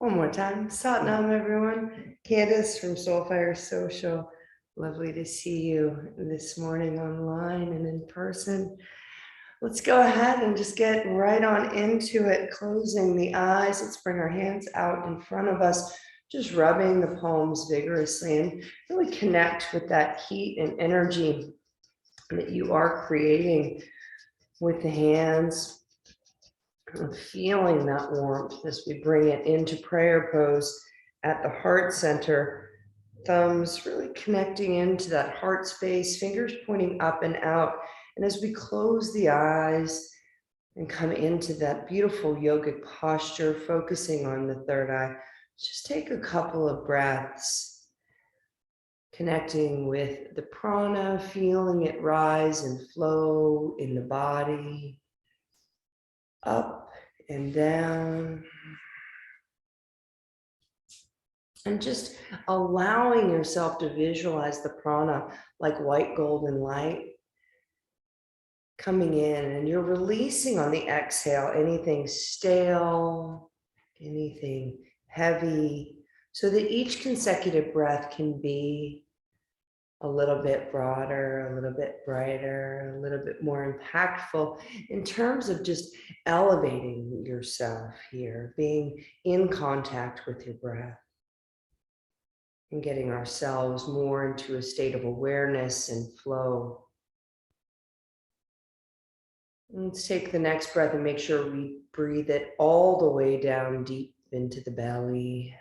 One more time. Sat Naam, everyone. Candace from Soulfire Social. Lovely to see you this morning online and in person. Let's go ahead and just get right on into it. Closing the eyes. Let's bring our hands out in front of us, just rubbing the palms vigorously and really connect with that heat and energy that you are creating with the hands. Feeling that warmth as we bring it into prayer pose at the heart center. Thumbs really connecting into that heart space, fingers pointing up and out. And as we close the eyes and come into that beautiful yogic posture, focusing on the third eye, just take a couple of breaths, connecting with the prana, feeling it rise and flow in the body, up and down, and just allowing yourself to visualize the prana like white golden light coming in, and you're releasing on the exhale anything stale, anything heavy, so that each consecutive breath can be a little bit broader, a little bit brighter, a little bit more impactful in terms of just elevating yourself here, being in contact with your breath and getting ourselves more into a state of awareness and flow. Let's take the next breath and make sure we breathe it all the way down deep into the belly.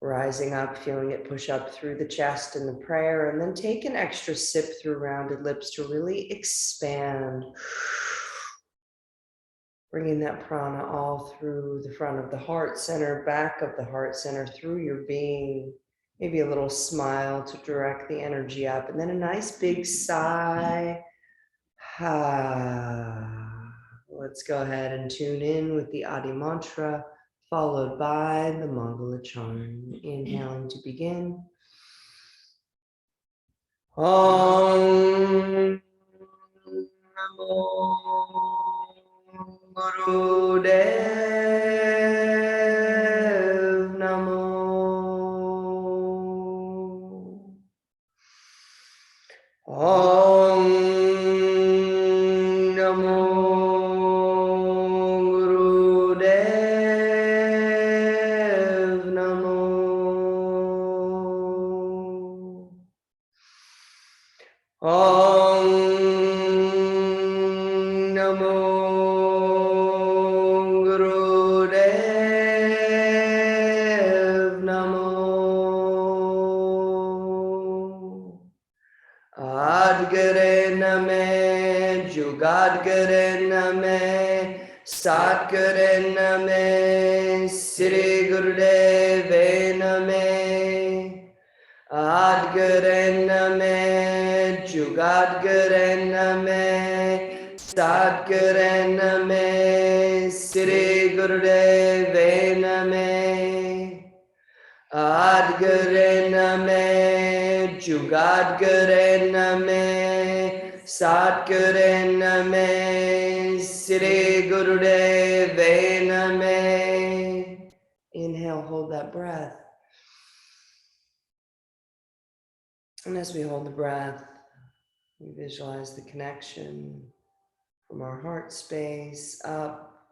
Rising up, feeling it push up through the chest in the prayer, and then take an extra sip through rounded lips to really expand. Bringing that prana all through the front of the heart center, back of the heart center, through your being. Maybe a little smile to direct the energy up, and then a nice big sigh. Let's go ahead and tune in with the Adi mantra, followed by the Mangala charm. Inhaling to begin. Om Namo Gurudev Namo. Om Namo Gurudev Namo. Om Namo Gurudev Namo. Adgare Name, Jugadgare Name, Satgare Name, Sri Gurudeve Name. Adgare Name, Jugadgare Name, Satgare Name, Sri Gurudeve Name. Adgare Name, Jugadgare Name, Satgare Name, Sri Gurudeve Name. Inhale, hold that breath. And as we hold the breath, we visualize the connection from our heart space up,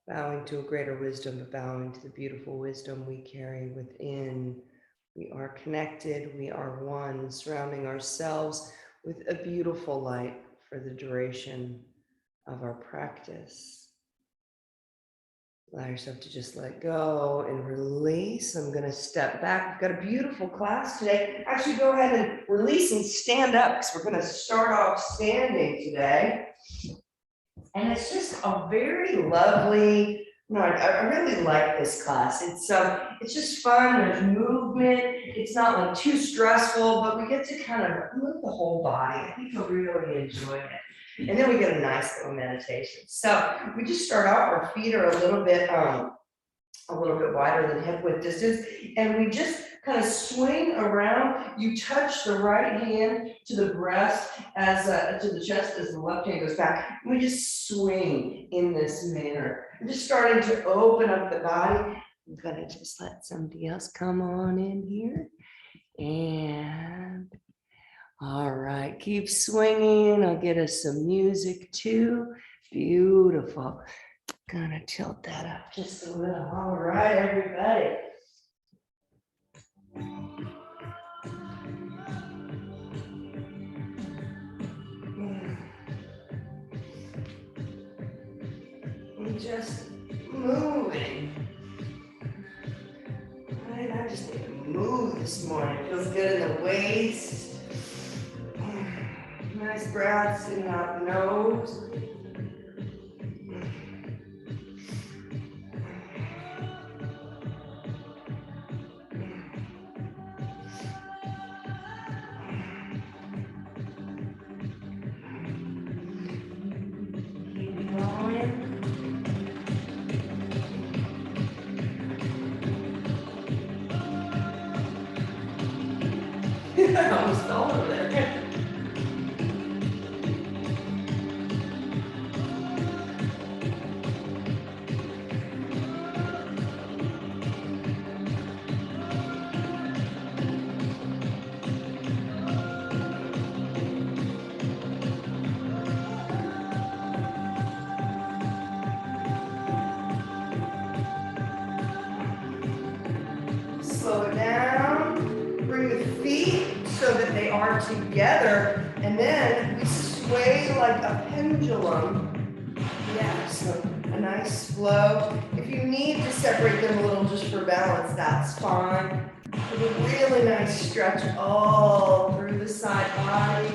bowing to a greater wisdom, but bowing to the beautiful wisdom we carry within. We are connected, we are one, surrounding ourselves with a beautiful light for the duration of our practice. Allow yourself to just let go and release. I'm going to step back. We've got a beautiful class today. Actually, go ahead and release and stand up because we're going to start off standing today. And it's just a very lovely, I really like this class. It's just fun. There's movement. It's not like too stressful, but we get to kind of move the whole body. I think you'll really enjoy it. And then we get a nice little meditation. So we just start off, our feet are a little bit wider than hip width distance. And we just kind of swing around. You touch the right hand to the breast, to the chest as the left hand goes back. And we just swing in this manner. I'm just starting to open up the body. I'm gonna just let somebody else come on in here. And all right, keep swinging. I'll get us some music too. Beautiful. Gonna tilt that up just a little. All right, everybody. And just moving. Right, I just need to move this morning. Feels good in the waist. Nice breaths in out the nose. Keep going. I almost fell over there. Slow it down. Bring the feet so that they are together, and then we sway like a pendulum. Yeah, so a nice flow. If you need to separate them a little just for balance, that's fine. With a really nice stretch all through the side body.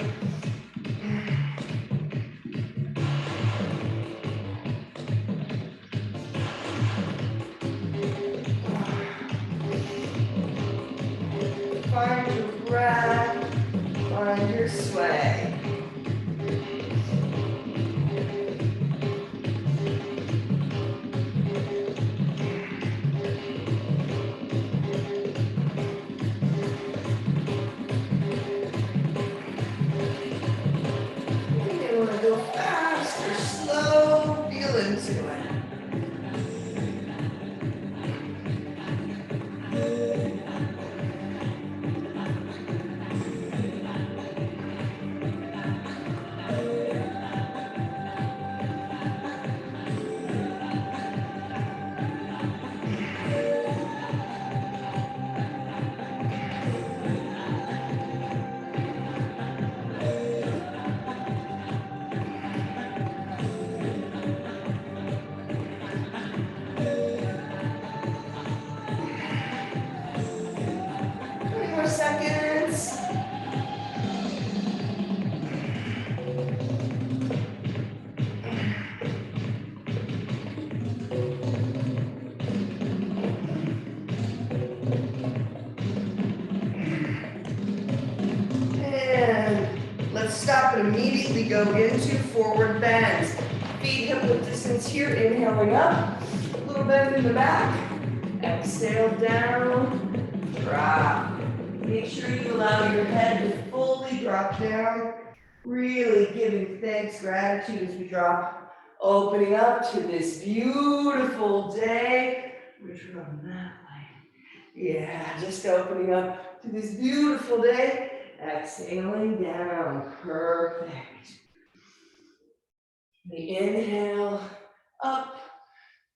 Find your breath, find your sway. You want to go fast or slow, feel into it. More seconds. And let's stop and immediately go into forward bends. Feet hip width distance here, inhaling up. A little bend in the back. Exhale down, drop. Make sure you allow your head to fully drop down. Really giving thanks, gratitude as we drop. Opening up to this beautiful day. We're going that way. Yeah, just opening up to this beautiful day. Exhaling down. Perfect. The inhale up.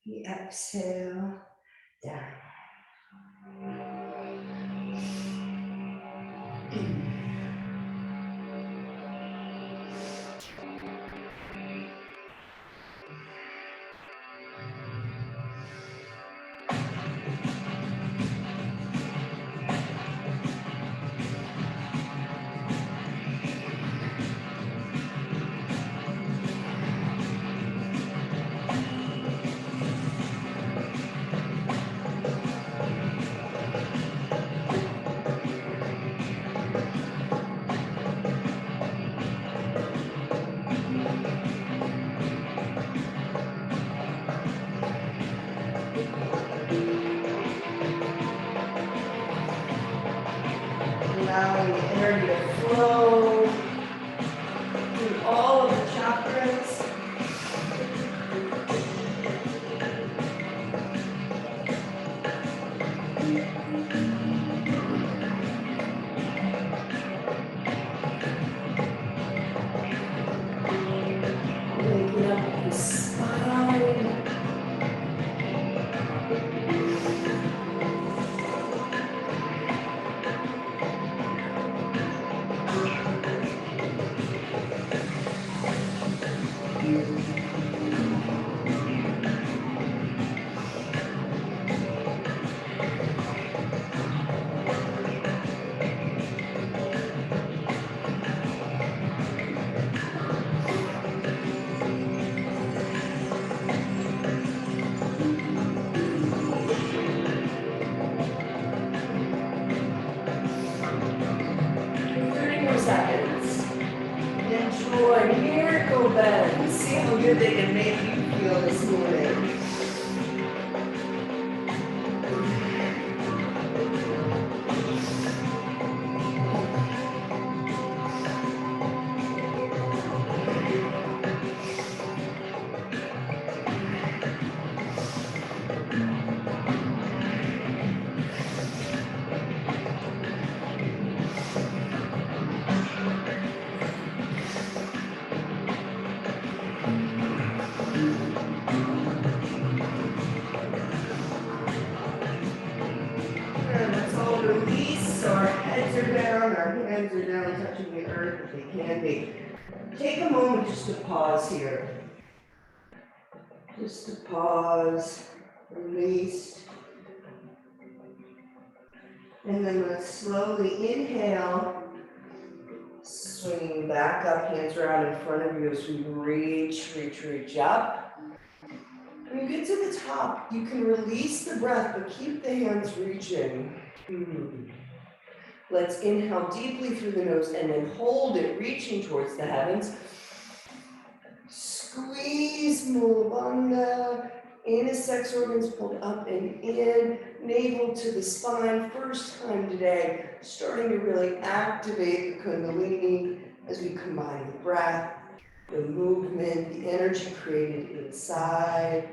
The exhale down. are down, our hands are down, touching the earth if they can be. Take a moment just to pause here. Just to pause, release. And then let's slowly inhale, swinging back up, hands are out in front of you as we reach up. When you get to the top, you can release the breath, but keep the hands reaching. Let's inhale deeply through the nose and then hold it, reaching towards the heavens. Squeeze Mula Bandha. Anus sex organs pulled up and in, navel to the spine. First time today, starting to really activate the Kundalini as we combine the breath, the movement, the energy created inside,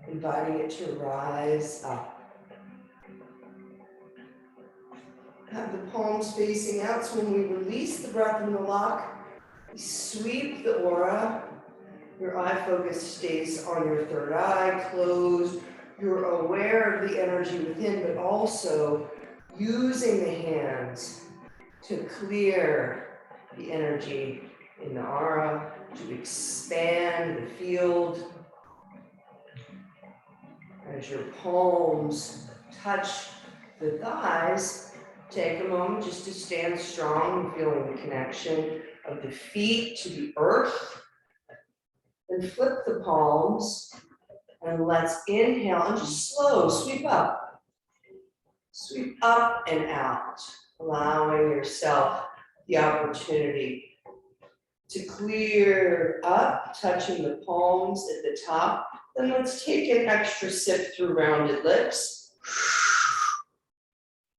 inviting it to rise up. Have the palms facing out, so when we release the breath in the lock, we sweep the aura. Your eye focus stays on your third eye, closed. You're aware of the energy within, but also using the hands to clear the energy in the aura, to expand the field. As your palms touch the thighs, take a moment just to stand strong and feeling the connection of the feet to the earth. Then flip the palms and let's inhale and just slow, sweep up. Sweep up and out, allowing yourself the opportunity to clear up, touching the palms at the top. Then let's take an extra sip through rounded lips.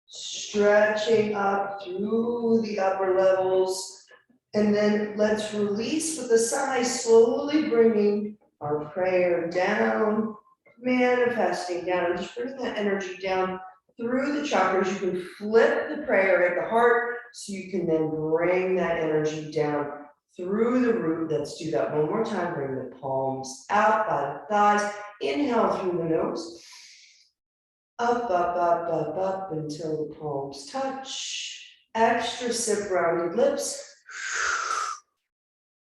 Stretching up through the upper levels. And then let's release with a sigh, slowly bringing our prayer down, manifesting down, and just bring that energy down through the chakras. You can flip the prayer at the heart, so you can then bring that energy down through the root. Let's do that one more time. Bring the palms out by the thighs. Inhale through the nose. Up, up, up, up, up until the palms touch. Extra sip, rounded lips.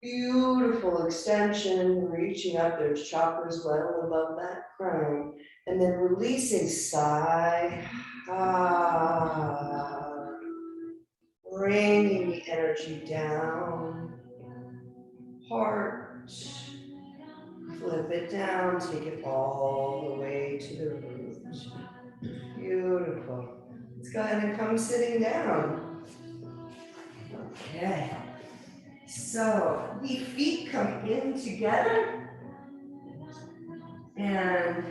Beautiful extension, reaching up, there's chakras well above that crown. And then releasing, sigh. Bringing the energy down. Heart. Flip it down, take it all the way to the root. Beautiful. Let's go ahead and come sitting down. Okay. So the feet come in together and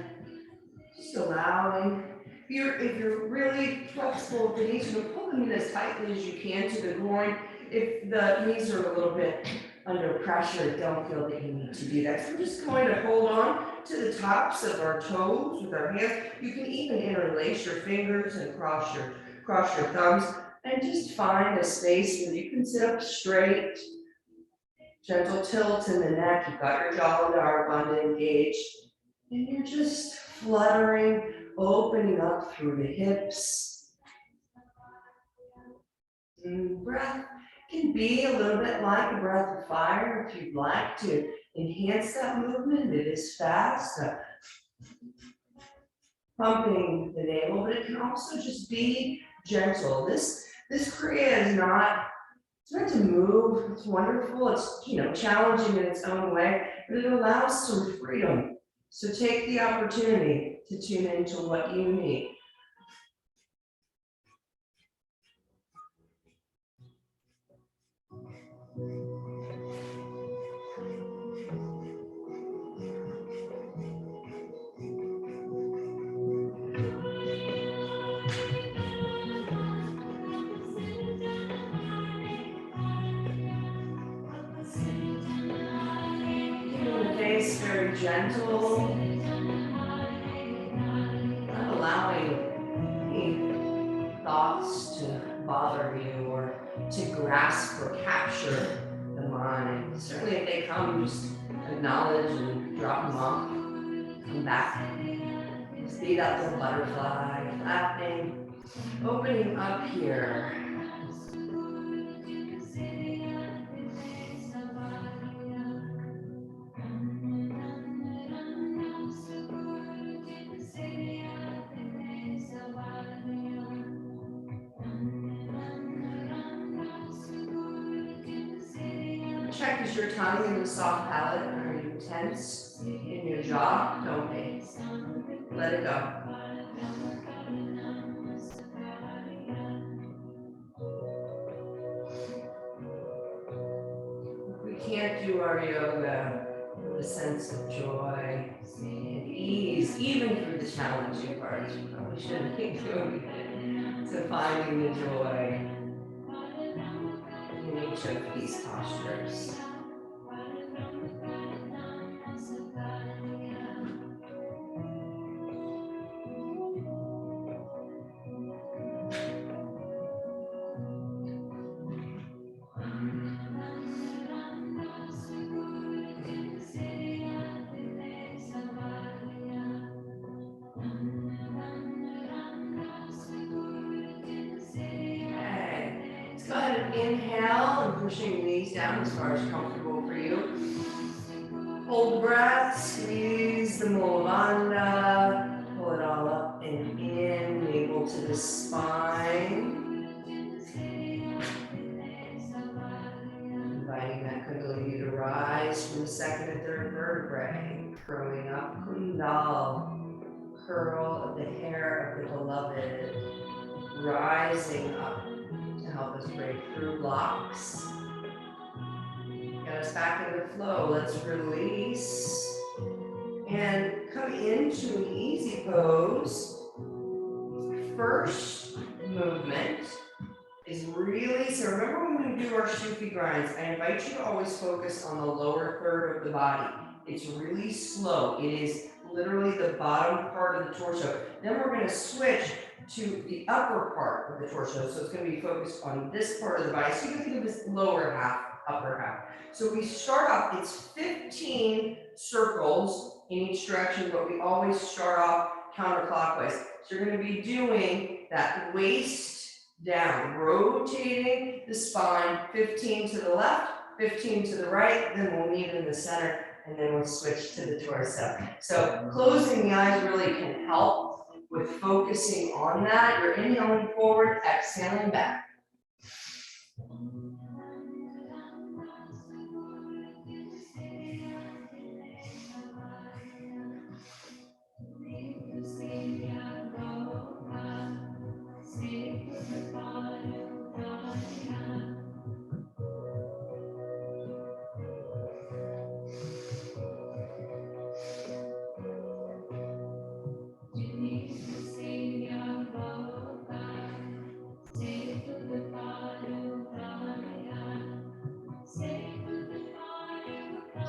just allowing, if you're really flexible with the knees, you'll pull them in as tightly as you can to the groin. If the knees are a little bit under pressure, don't feel that you need to do that. So we're just going to hold on to the tops of our toes with our hands. You can even interlace your fingers and cross your thumbs and just find a space where you can sit up straight. Gentle tilt in the neck, you've got your jaw and Ardha engaged, and you're just fluttering, opening up through the hips. And breath can be a little bit like a breath of fire if you'd like to enhance that movement. It is fast, pumping the navel, but it can also just be gentle. This Kriya is not, it's meant to move. It's wonderful. It's, challenging in its own way, but it allows some freedom. So take the opportunity to tune into what you need. Very gentle, not allowing any thoughts to bother you or to grasp or capture the mind. Certainly if they come, just acknowledge and drop them off, come back, speed up the butterfly, flapping, opening up here. check, is your tongue in the soft palate? Are you tense in your jaw? Don't be. Let it go. We can't do our yoga with a sense of joy and ease, even through the challenging parts. We probably shouldn't be doing it. So finding the joy in each of these postures. Go ahead and inhale and pushing the knees down as far as comfortable for you. Hold the breath, squeeze the Mulavandha, pull it all up and in, navel to the spine. Inviting that Kundalini to rise from the second and third vertebrae, curling up Kundal, curl of the hair of the beloved, rising up to help us break through blocks. Get us back into flow. Let's release and come into an easy pose. First movement is really, so remember when we do our Shufi grinds, I invite you to always focus on the lower third of the body. It's really slow. It is literally the bottom part of the torso. Then we're going to switch to the upper part of the torso. So it's going to be focused on this part of the body. So you can think of this lower half, upper half. So we start off, it's 15 circles in each direction, but we always start off counterclockwise. So you're going to be doing that waist down, rotating the spine, 15 to the left, 15 to the right, then we'll meet in the center, and then we'll switch to the torso. So closing the eyes really can help with focusing on that. You're inhaling forward, exhaling back.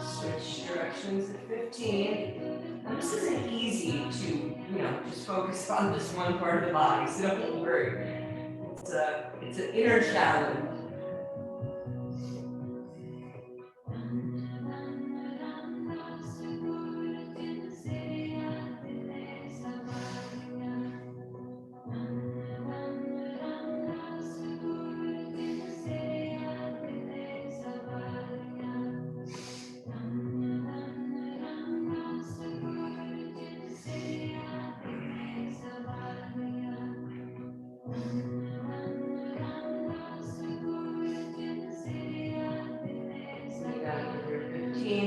Switch directions at 15. And this isn't easy to, just focus on this one part of the body, so don't worry. It's an inner challenge.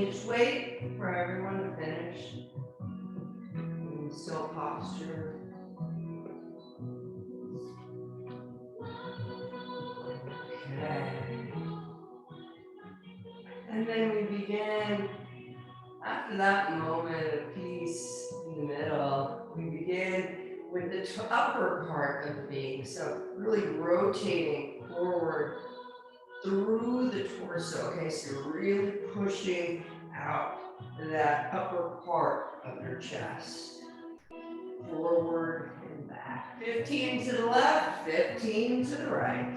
Just wait for everyone to finish. Still posture. Okay. And then we begin, after that moment of peace in the middle, we begin with the upper part of the being. So really rotating forward through the torso. Okay, so you're really pushing out that upper part of your chest. Forward and back. 15 to the left, 15 to the right.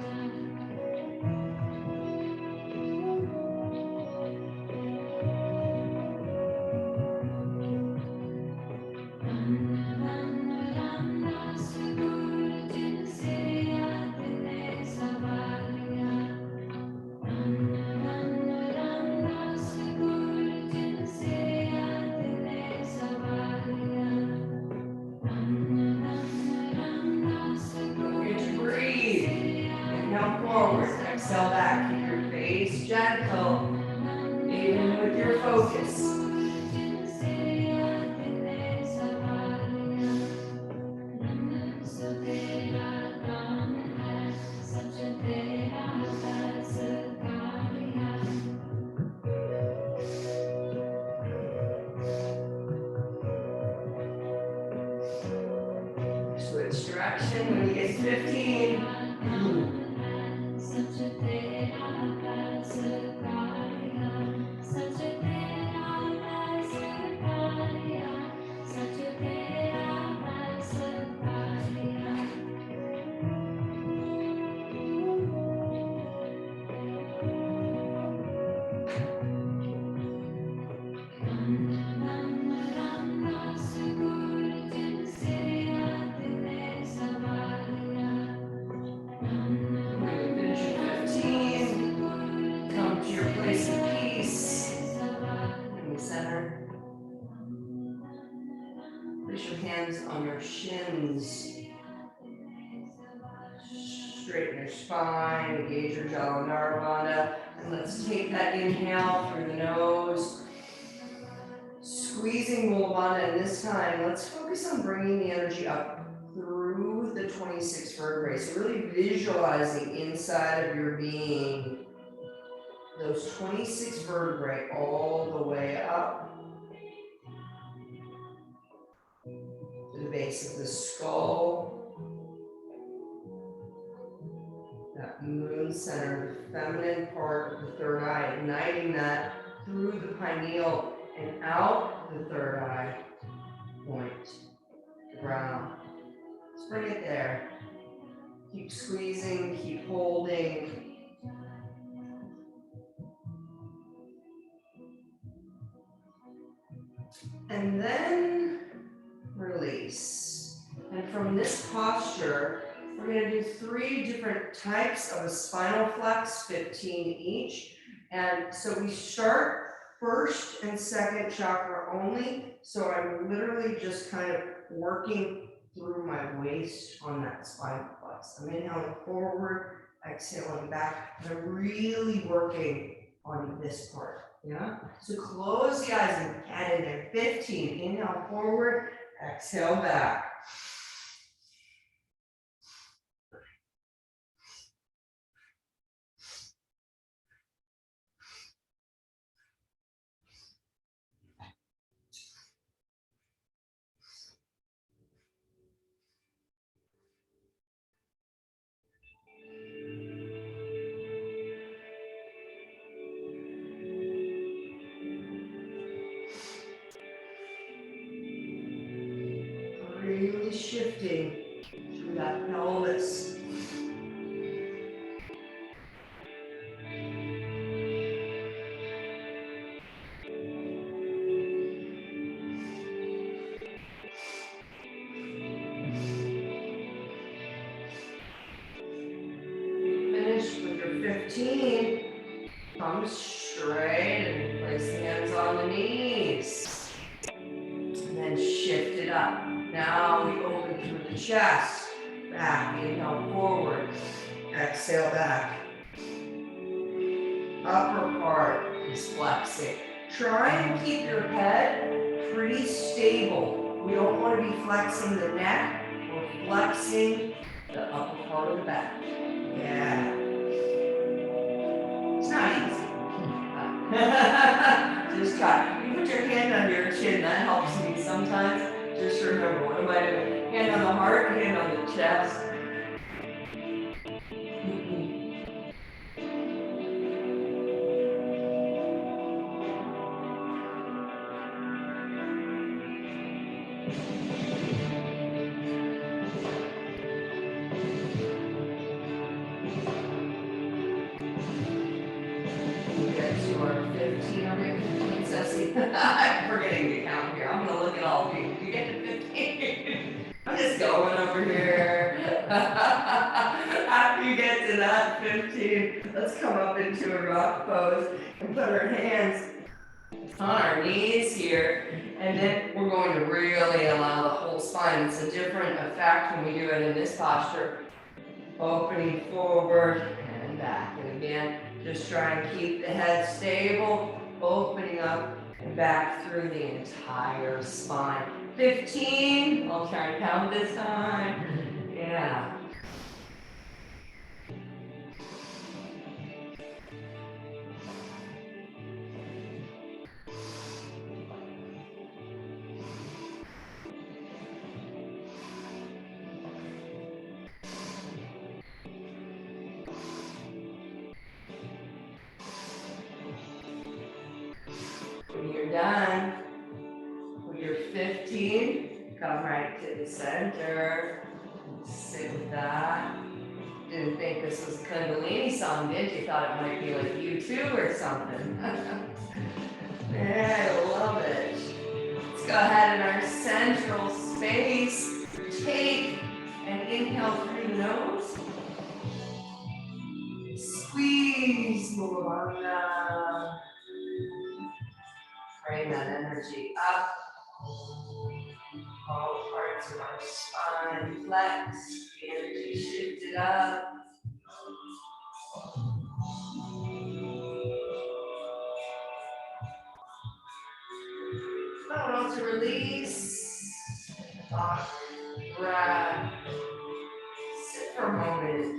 Exhale back, keep your face gentle, direction when you get to 15. On your shins, straighten your spine, engage your Jalandhara, and let's take that inhale through the nose, squeezing Mulavana, and this time let's focus on bringing the energy up through the 26 vertebrae. So really visualizing inside of your being those 26 vertebrae all the way up to the base of the skull. That moon center, the feminine part of the third eye, igniting that through the pineal and out the third eye point, the ground. Let's bring it there. Keep squeezing, keep holding. And then release. And from this posture, we're going to do 3 different types of a spinal flex, 15 each. And so we start first and second chakra only. So I'm literally just kind of working through my waist on that spinal flex. I'm inhaling forward, exhaling back. I'm really working on this part. Yeah. So close the eyes and add in there. 15. Inhale forward, exhale back. Really shifting through that pelvis. Finish with your 15. Come straight and place the hands on the knees. And then shift it up. Now we open through the chest. Back, inhale forward. Exhale back. Upper part is flexing. Try and keep your head pretty stable. We don't want to be flexing the neck. We're flexing the upper part of the back. Yeah. It's not easy. Just try. You put your hand under your chin. That helps me sometimes. Just remember, what am I doing? Hand on the heart, hand on the chest. I'm forgetting to count here. I'm gonna look at all of you. You get to 15. I'm just going over here. After you get to that 15, let's come up into a rock pose and put our hands on our knees here. And then we're going to really allow the whole spine. It's a different effect when we do it in this posture. Opening forward and back. And again, just try and keep the head stable. Opening up and back through the entire spine. 15. I'll try and count this time. Yeah. you're done, when you're 15, come right to the center. Sit with that. Didn't think this was a Kundalini song, did you? Thought it might be like U2 or something. Yeah, I love it. Let's go ahead in our central space. Take an inhale through the nose. Squeeze Mulavana. Bring that energy up. All parts of our spine flex. The energy shifted up. Now on to release. Thought, breath. Sit for a moment.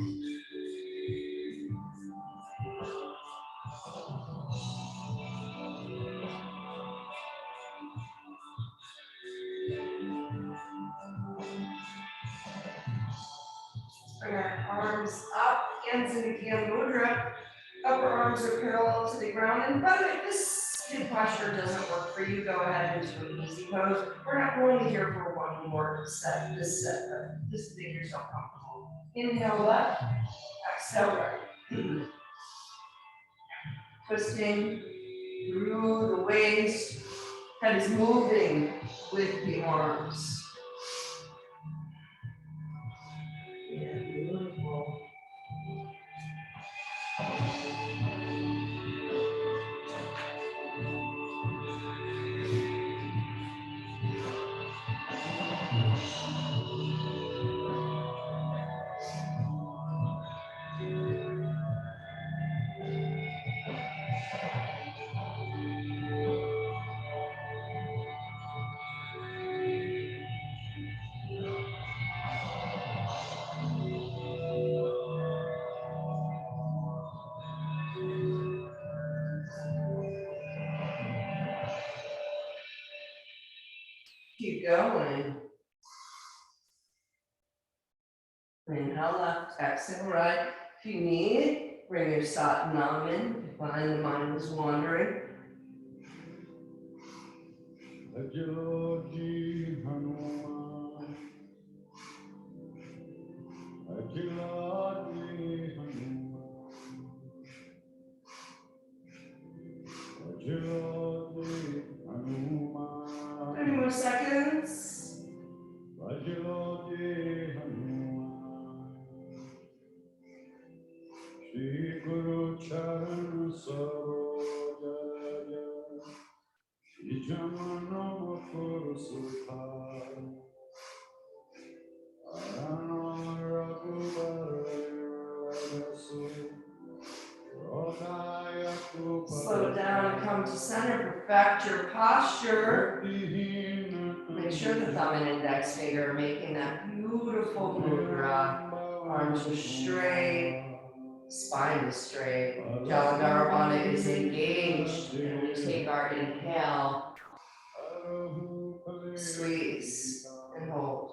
Bring our arms up, hands in the Gyan Mudra. Upper arms are parallel to the ground. And by the way, if this posture doesn't work for you, go ahead into an easy pose. We're not only here for one more set, this set, but just make yourself comfortable. Inhale left, exhale right. Twisting through the waist, head is moving with the arms. Yeah, beautiful. Keep going. Inhale left, exhale right. If you need, bring your Sat Naam in. If the mind is wandering. Ajiloji Hanuman, Ajiloji Hanuman, Ajiloji Hanuman. 30 more seconds. Ajiloji Hanuman, Shri Guru Charan Sarojaya, Ijamano Mukuru Sukha. Slow down, come to center, perfect your posture. Make sure the thumb and index finger are making that beautiful mudra. Arms are straight, spine is straight. Jalandharabandha is engaged. And we take our inhale, squeeze, and hold.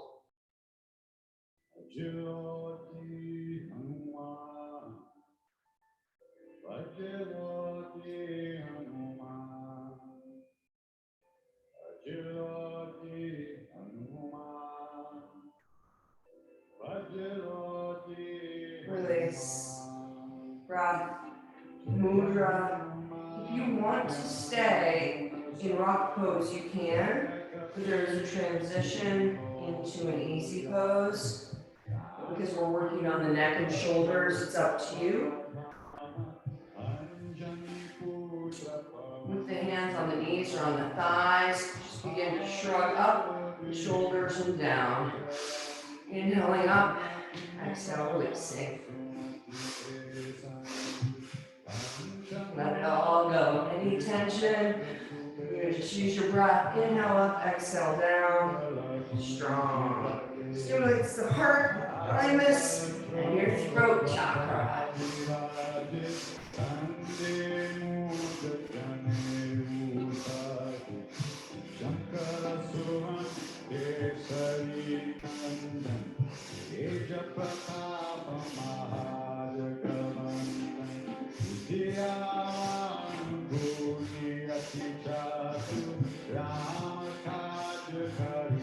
Ajiloti Hanuman, Ajiloti Hanuman, Ajiloti Hanuman, Ajiloti. Release. Breath. Mudra. If you want to stay in rock pose, you can. But there is a transition into an easy pose. Because we're working on the neck and shoulders, it's up to you. With the hands on the knees or on the thighs, just begin to shrug up the shoulders and down. Inhaling up, exhale, releasing. Let it all go. Any tension, you're gonna just use your breath. Inhale up, exhale down. Strong. Stimulates the heart, thymus, and your throat chakra. Try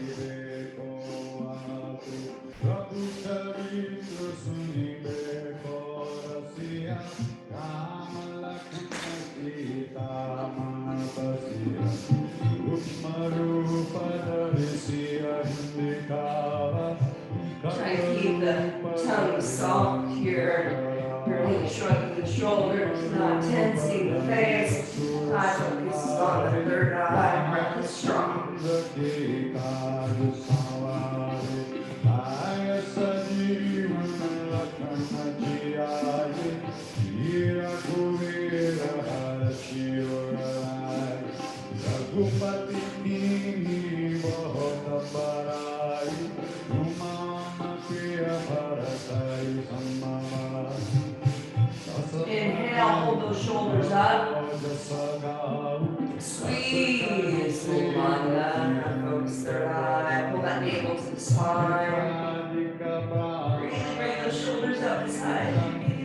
to keep the tongue soft here. Really shrugging the shoulders, not tensing the face. Eye focus is on the third eye. Breath is strong. Inhale, hold those shoulders up. Squeeze, Mulanda. Focus third eye. Pull that navel to the spine. Really bring those shoulders up as high as you can.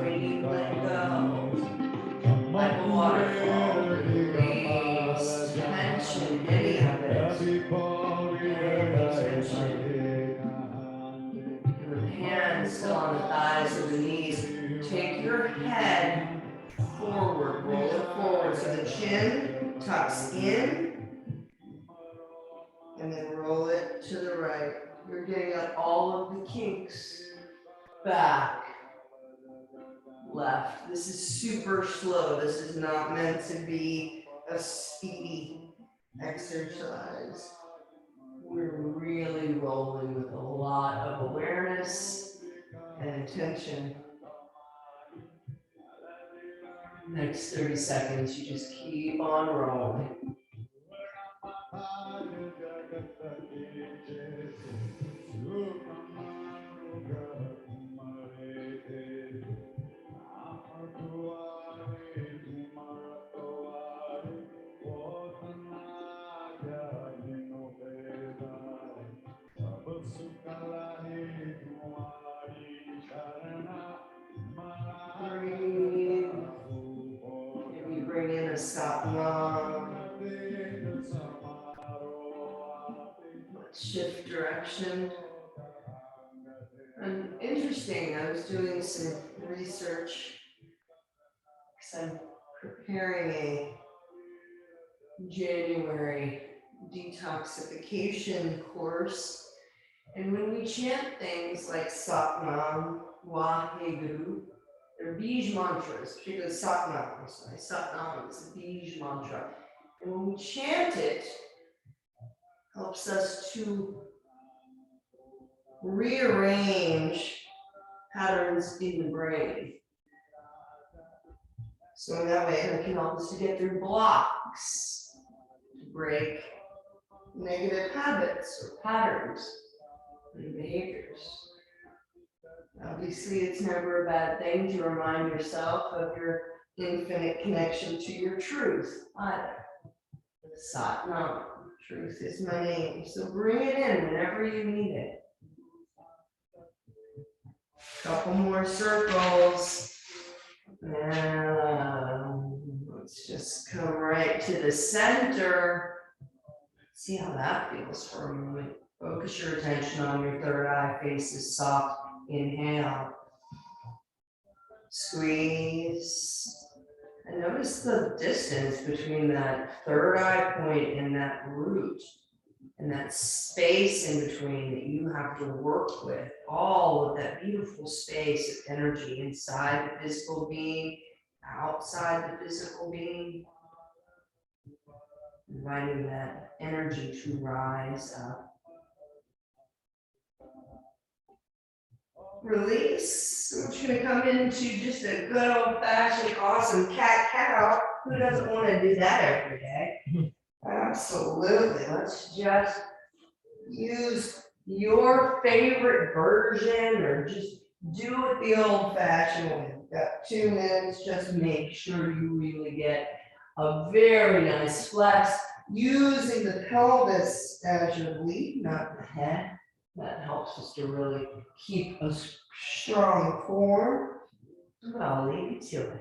Breathe, let go. Like a waterfall. Release tension, any of it. Any tension. With the hands still on the thighs or the knees, take your head forward, roll it forward so the chin tucks in, and then roll it to the right. You're getting out all of the kinks. Back, left. This is super slow. This is not meant to be a speedy exercise. We're really rolling with a lot of awareness and attention. Next 30 seconds, you just keep on rolling. Breathe. Maybe bring in a Sat Naam. Let's shift direction. And interesting, I was doing some research because I'm preparing a January detoxification course. And when we chant things like Sat Naam, Waheguru, they're Bij mantras, particularly Sat Naam. Sat Naam is a Bij mantra. And when we chant it, helps us to rearrange patterns in the brain. So in that way, it can help us to get through blocks, to break negative habits or patterns and behaviors. Obviously, it's never a bad thing to remind yourself of your infinite connection to your truth either. Sat Naam, truth is my name. So bring it in whenever you need it. Couple more circles. And let's just come right to the center. See how that feels for a moment. Focus your attention on your third eye, faces soft. Inhale. Squeeze. And notice the distance between that third eye point and that root. And that space in between that you have to work with, all of that beautiful space of energy inside the physical being, outside the physical being, inviting that energy to rise up. Release. I'm just going to come into just a good old-fashioned awesome cat-cow. Who doesn't want to do that every day? Absolutely. Let's just use your favorite version or just do it the old-fashioned way. We've got 2 minutes. Just make sure you really get a very nice flex using the pelvis as your lead, not the head. That helps us to really keep a strong form. But I'll leave you to it.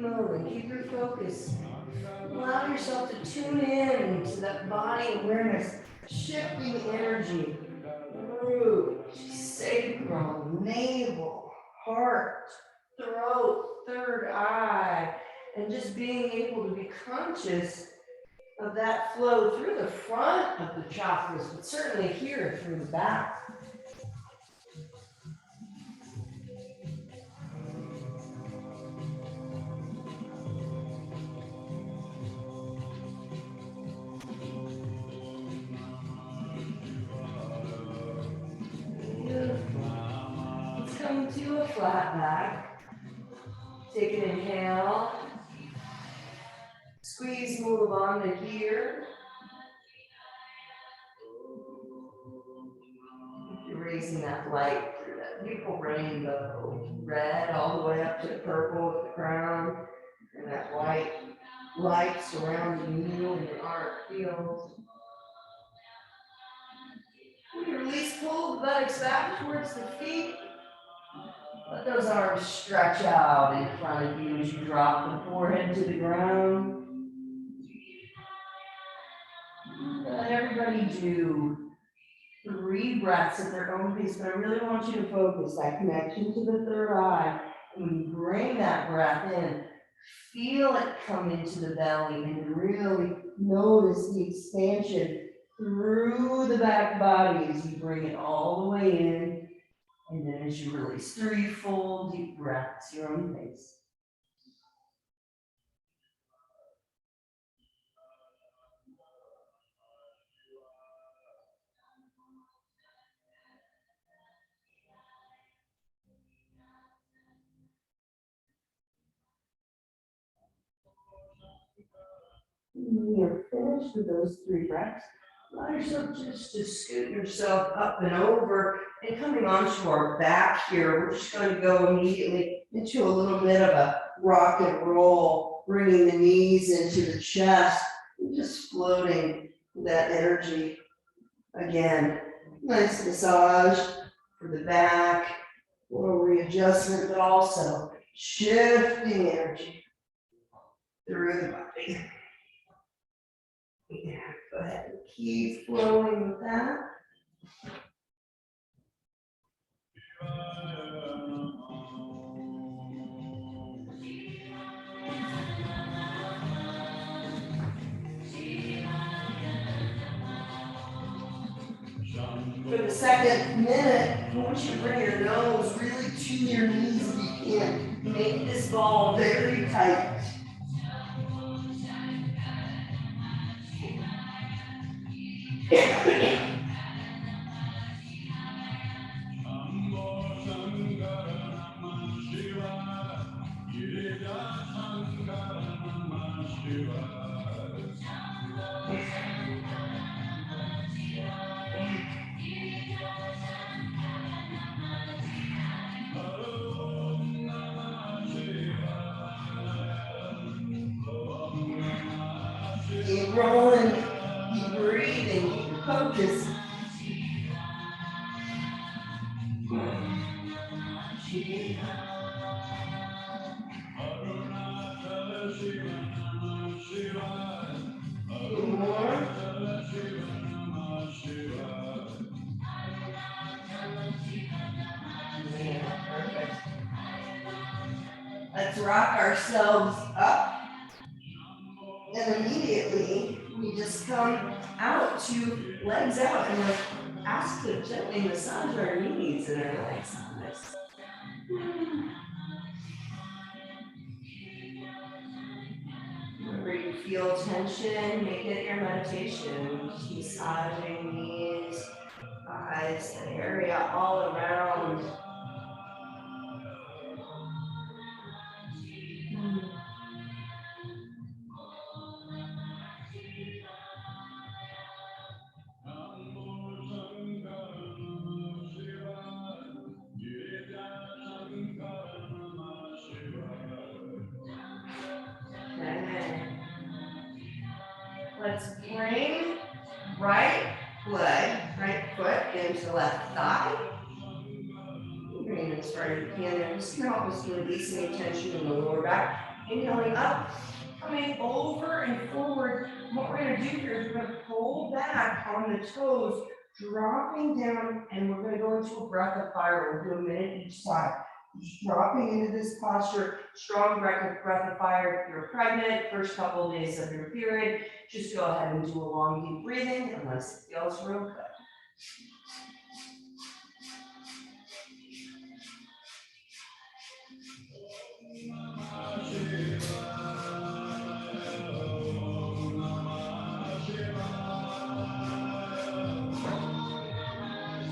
moment. Keep your focus. Allow yourself to tune in to that body awareness, shifting energy through sacral, navel, heart, throat, third eye, and just being able to be conscious of that flow through the front of the chakras, but certainly here through the back. Let's come to a flat back. Take an inhale. Squeeze Mula here. You're raising that light through that beautiful rainbow. Red all the way up to the purple at the crown. And that white light surrounding you in your arc field. We can release, pull the buttocks back towards the feet. Let those arms stretch out in front of you as you drop the forehead to the ground. Let everybody do 3 breaths at their own pace, but I really want you to focus that connection to the third eye. And when you bring that breath in, feel it come into the belly and really notice the expansion through the back body as you bring it all the way in. And then as you release, 3 full deep breaths, your own pace. When you're finished with those 3 breaths, allow yourself just to scoot yourself up and over and coming onto our back here. We're just going to go immediately into a little bit of a rock and roll, bringing the knees into the chest and just floating that energy. Again, nice massage for the back, a little readjustment, but also shifting energy through the body. Yeah, go ahead and keep flowing with that. For the second minute, I want you to bring your nose really to your knees if you can. Make this ball very tight. Keep rolling, keep breathing, keep your focus. More. Yeah, perfect. Let's rock ourselves up. And immediately we just come out to legs out and we're asked to gently massage our knees and our legs on this. Whenever you feel tension, make it your meditation. Just massaging knees, thighs, the area all around. Okay. Let's bring right leg, right foot into the left thigh. Bring it as far as you can. And just help us to release any tension in the lower back. Inhaling up, coming over and forward. What we're going to do here is we're going to pull back on the toes, dropping down, and we're going to go into a breath of fire. We'll do a minute each side. Just dropping into this posture, strong breath of fire. If you're pregnant, first couple of days of your period, just go ahead and do a long, deep breathing unless it feels real good.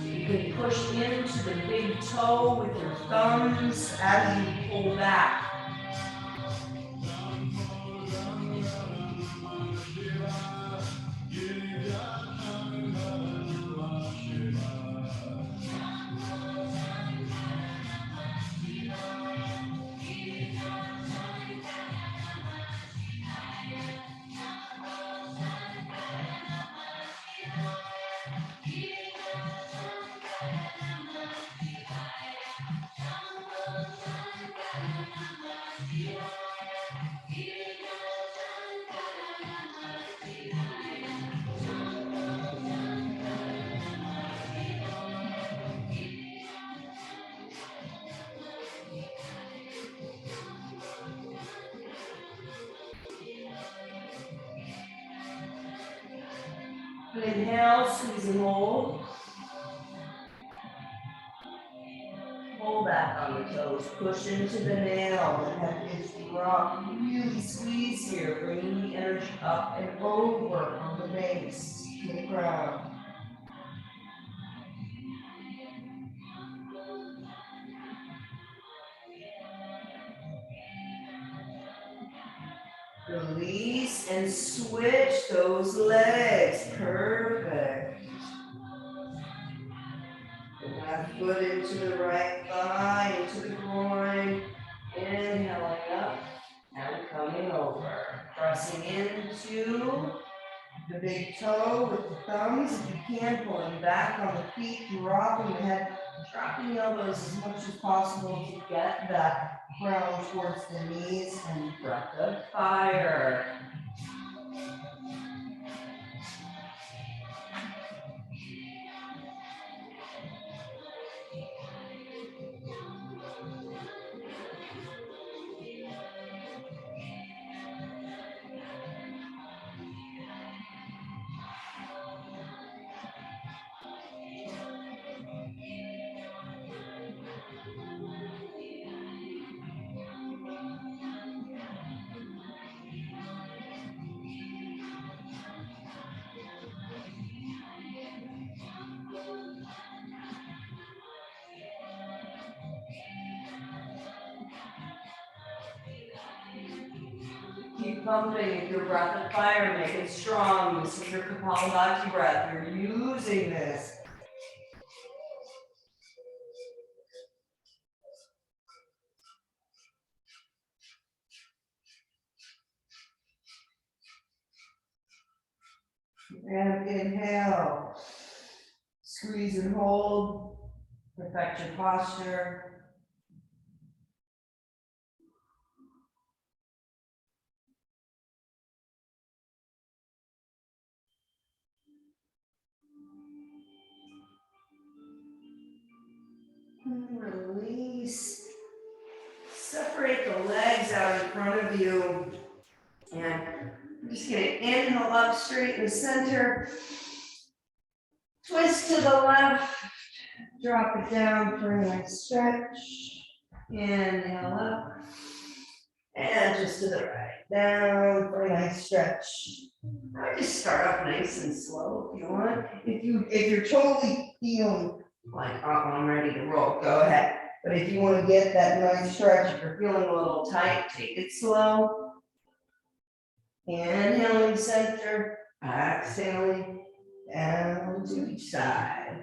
You can push into the big toe with your thumbs as you pull back. Inhale, squeeze and hold. Pull back on the toes, push into the nail. The head is dropped. Really squeeze here, bringing the energy up and over on the base to the ground. Release and switch those legs. Perfect. The left foot into the right thigh, into the groin. Inhaling up and coming over. Pressing into the big toe with the thumbs. If you can, pulling back on the feet, dropping the head, dropping the elbows as much as possible to get that ground towards the knees, and breath of fire. Keep pumping with your breath of fire, make it strong. This is your Kapalabhati breath. You're using this. And inhale. Squeeze and hold. Perfect your posture. Release. Separate the legs out in front of you. And I'm just going to inhale up straight in the center. Twist to the left. Drop it down for a nice stretch. Inhale up. And just to the right. Down for a nice stretch. I just start off nice and slow if you want. If you're totally feeling like, oh, I'm ready to roll, go ahead. But if you want to get that nice stretch, if you're feeling a little tight, take it slow. Inhaling center, exhaling down to each side.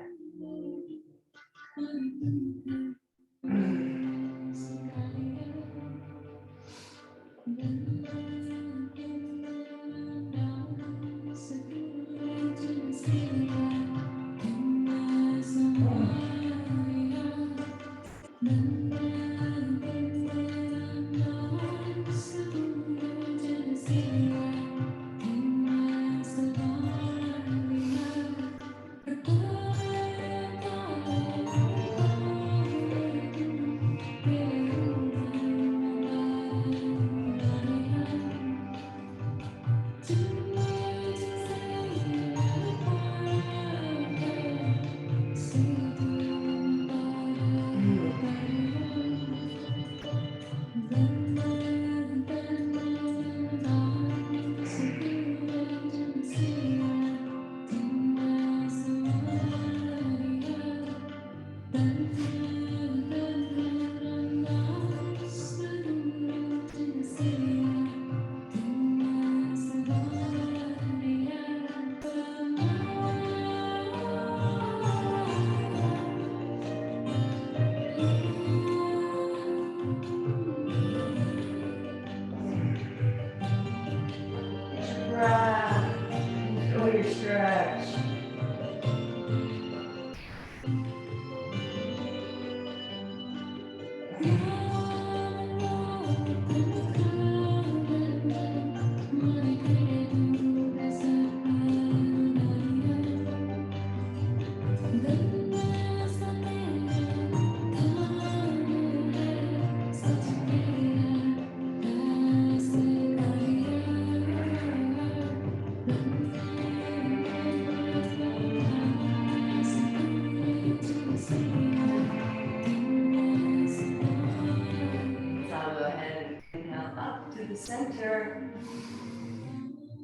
to the center.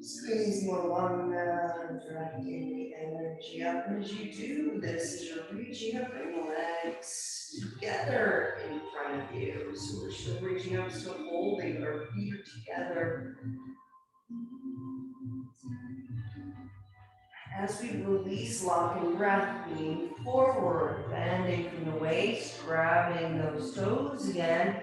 Squeeze more lung now, directing the energy up. And as you do this, as you're reaching up, bring the legs together in front of you. So we're still reaching up, still holding, our feet are together. As we release, locking breath, lean forward, bending from the waist, grabbing those toes again,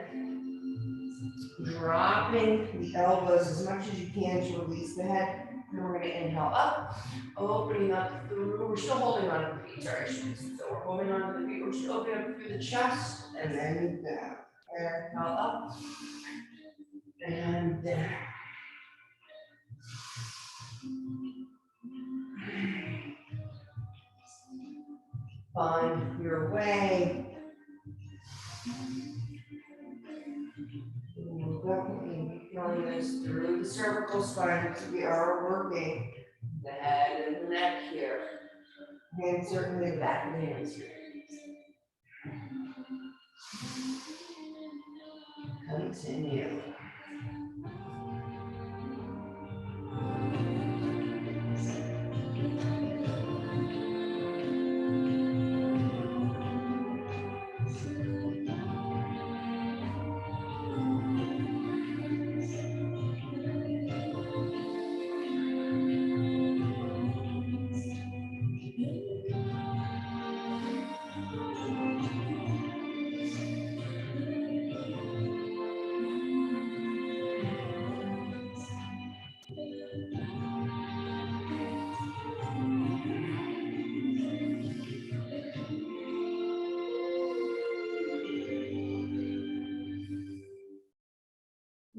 dropping the elbows as much as you can to release the head. And we're going to inhale up, opening up through, we're still holding on to the feet, sorry. So we're holding on to the feet, we're just opening up through the chest, and then down. Inhale up, and down. Find your way. We'll definitely be feeling this through the cervical spine as we are working the head and the neck here. And certainly the back of the hands here. Continue.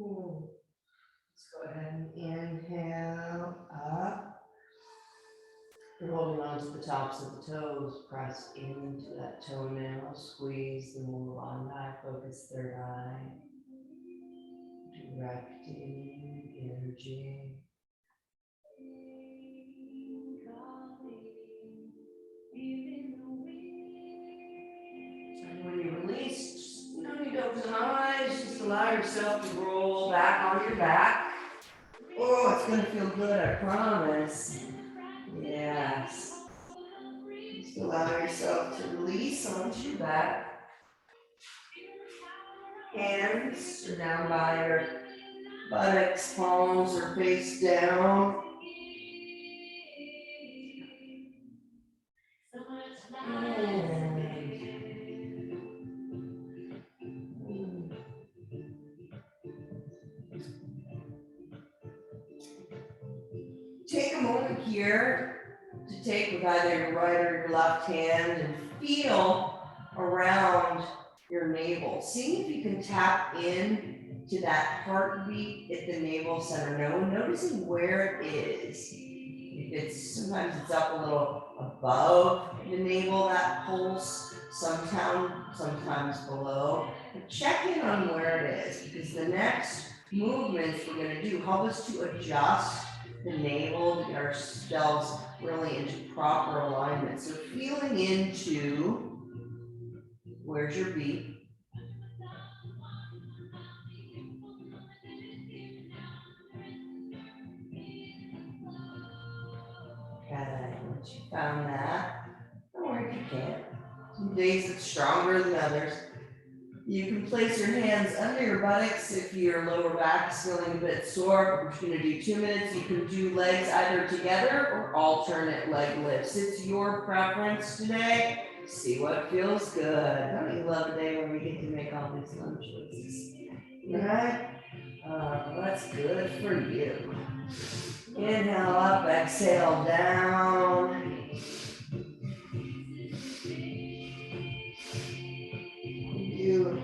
Let's go ahead and inhale up. We're holding on to the tops of the toes, press into that toenail, squeeze the Muladhara, focus third eye, directing energy. And when you release, you don't need to open the eyes, just allow yourself to roll back on your back. Oh, it's gonna feel good, I promise. Yes. Just allow yourself to release onto your back. Hands are down by your buttocks, palms are face down. Take a moment here to take with either your right or your left hand and feel around your navel. See if you can tap in to that heartbeat at the navel center. Noticing where it is. Sometimes it's up a little above the navel, that pulse, sometimes below. But check in on where it is, because the next movements we're going to do help us to adjust the navel to get ourselves really into proper alignment. So feeling into, where's your beat? Okay, once you found that, don't worry if you can't. Some days it's stronger than others. You can place your hands under your buttocks if your lower back is feeling a bit sore. We're just going to do 2 minutes. You can do legs either together or alternate leg lifts. It's your preference today. See what feels good. Don't you love a day when we get to make all these fun choices? Right? That's good for you. Inhale up, exhale down. Beautiful.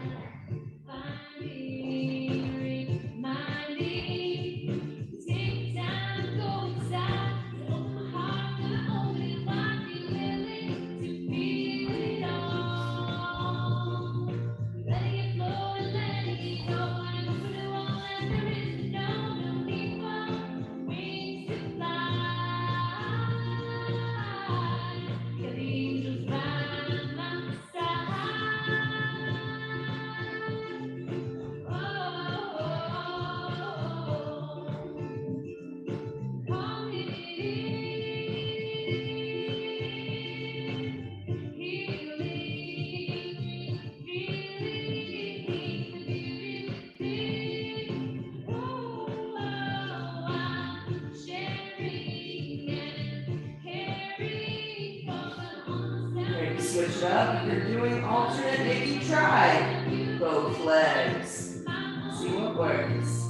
switch it up. If you're doing alternate, maybe try both legs. See what works.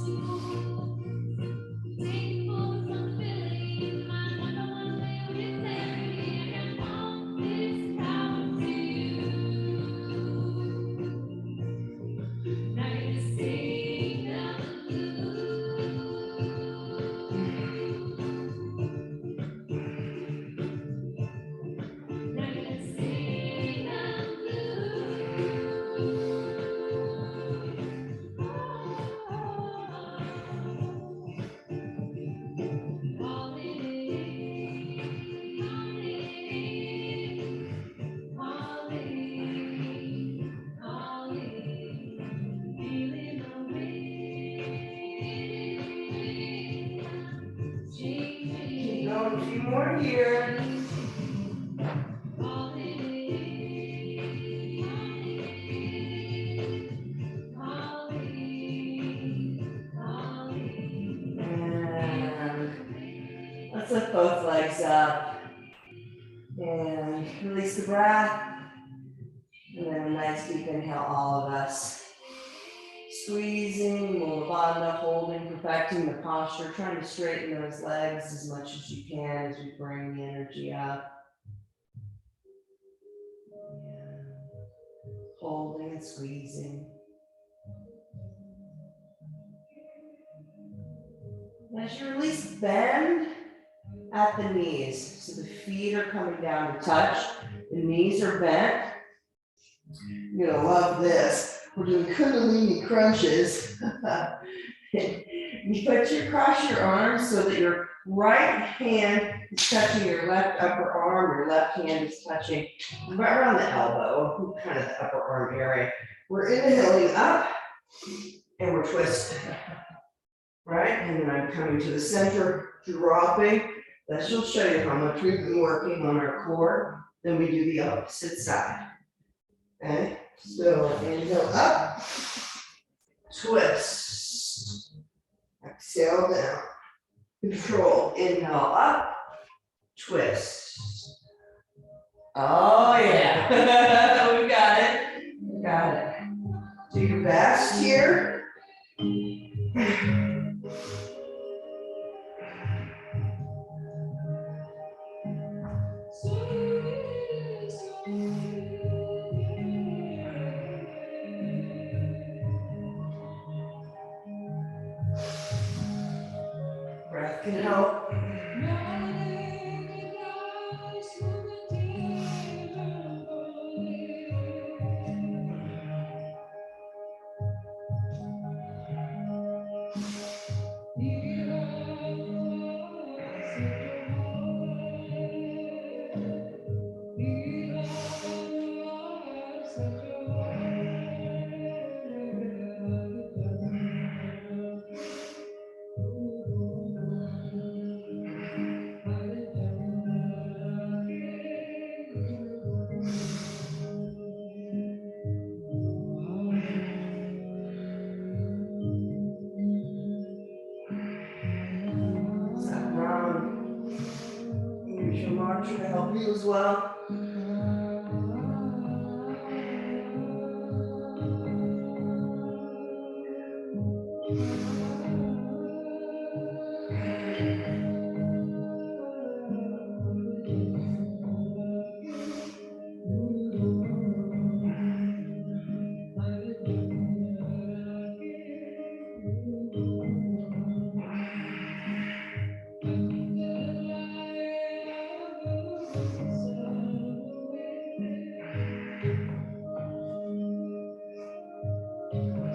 Keep going, a few more here. And let's lift both legs up and release the breath. And then a nice deep inhale, all of us. Squeezing, Mula Bandha, holding, perfecting the posture, trying to straighten those legs as much as you can as we bring the energy up. Yeah. Holding and squeezing. As you release, bend at the knees. So the feet are coming down to touch. The knees are bent. You're gonna love this. We're doing Kundalini crunches. You cross your arms so that your right hand is touching your left upper arm, your left hand is touching right around the elbow, kind of the upper arm area. We're inhaling up and we're twisting, right? And then I'm coming to the center, dropping. That will show you how much we've been working on our core. Then we do the opposite side. Okay, so inhale up, twist, exhale down, control, inhale up, twist. Oh yeah, we got it, we got it. Do your best here. Breath can help. Sat Naam. Use your mantra to help you as well.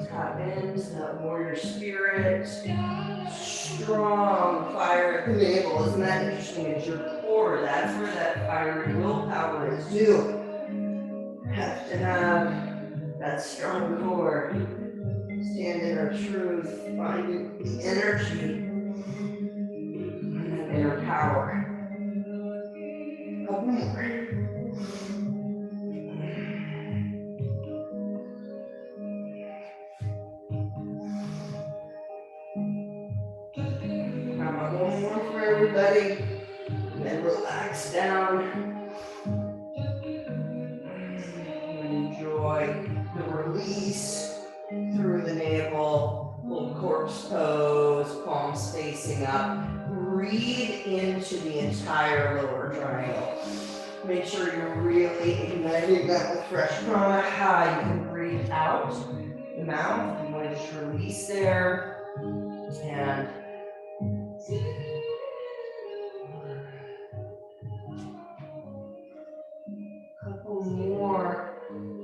Tap into that warrior spirit, strong fire at the navel. Isn't that interesting? It's your core. That's where that fiery willpower is due. You have to have that strong core. Stand in our truth, finding the energy and that inner power. Couple more. One more for everybody, and then relax down. Full corpse pose, palms facing up. Breathe into the entire lower triangle. Make sure you're really igniting that with fresh prana. You can breathe out the mouth. You want to just release there. And a couple more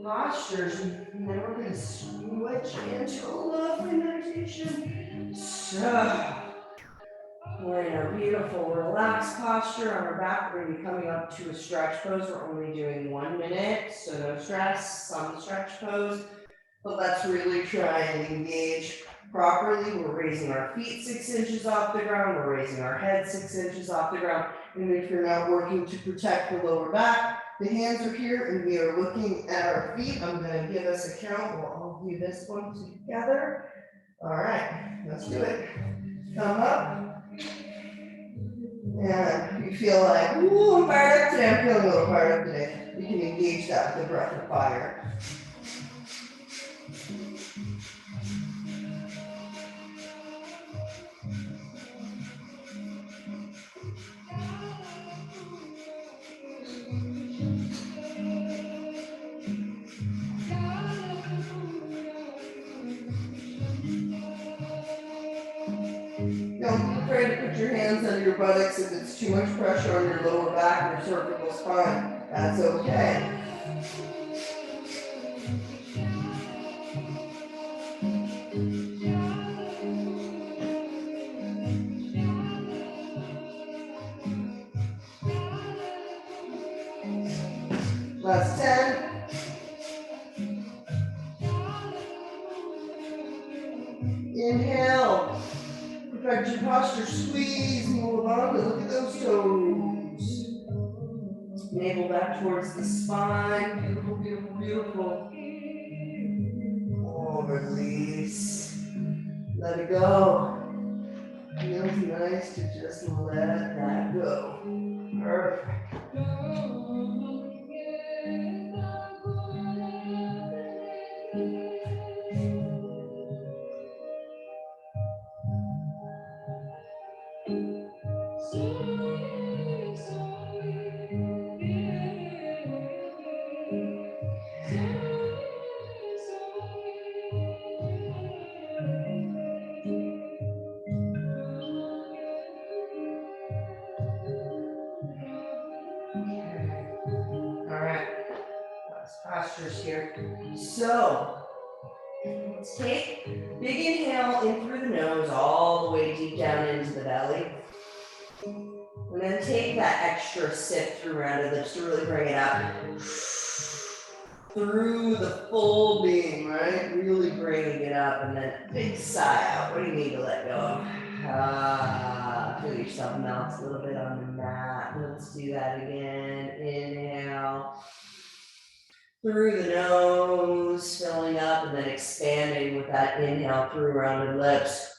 postures. And then we're going to switch into a lovely meditation. So, we're in our beautiful relaxed posture on our back. We're going to be coming up to a stretch pose. We're only doing 1 minute, so no stress, some stretch pose. But let's really try and engage properly. We're raising our feet 6 inches off the ground. We're raising our head 6 inches off the ground. And if you're not working to protect the lower back, the hands are here and we are looking at our feet. I'm going to give us a count. We'll all do this one together. All right, let's do it. Come up. And you feel like, ooh, I'm fired up today. I'm feeling a little fired up today. You can engage that with a breath of fire. Don't be afraid to put your hands under your buttocks if it's too much pressure on your lower back or cervical spine. That's okay. Last 10. Inhale. Perfect your posture. Squeeze. Move on. Look at those toes. Navel back towards the spine. Beautiful, beautiful, beautiful. Oh, release. Let it go. Feels nice to just let that go. Perfect. Postures here. So let's take big inhale in through the nose all the way deep down into the belly. And then take that extra sip through rounded lips to really bring it up through the full being, right? Really bringing it up, and then big sigh out. What do you need to let go of? Feel yourself melt a little bit on the mat. Let's do that again. Inhale. Through the nose, filling up and then expanding with that inhale through rounded lips.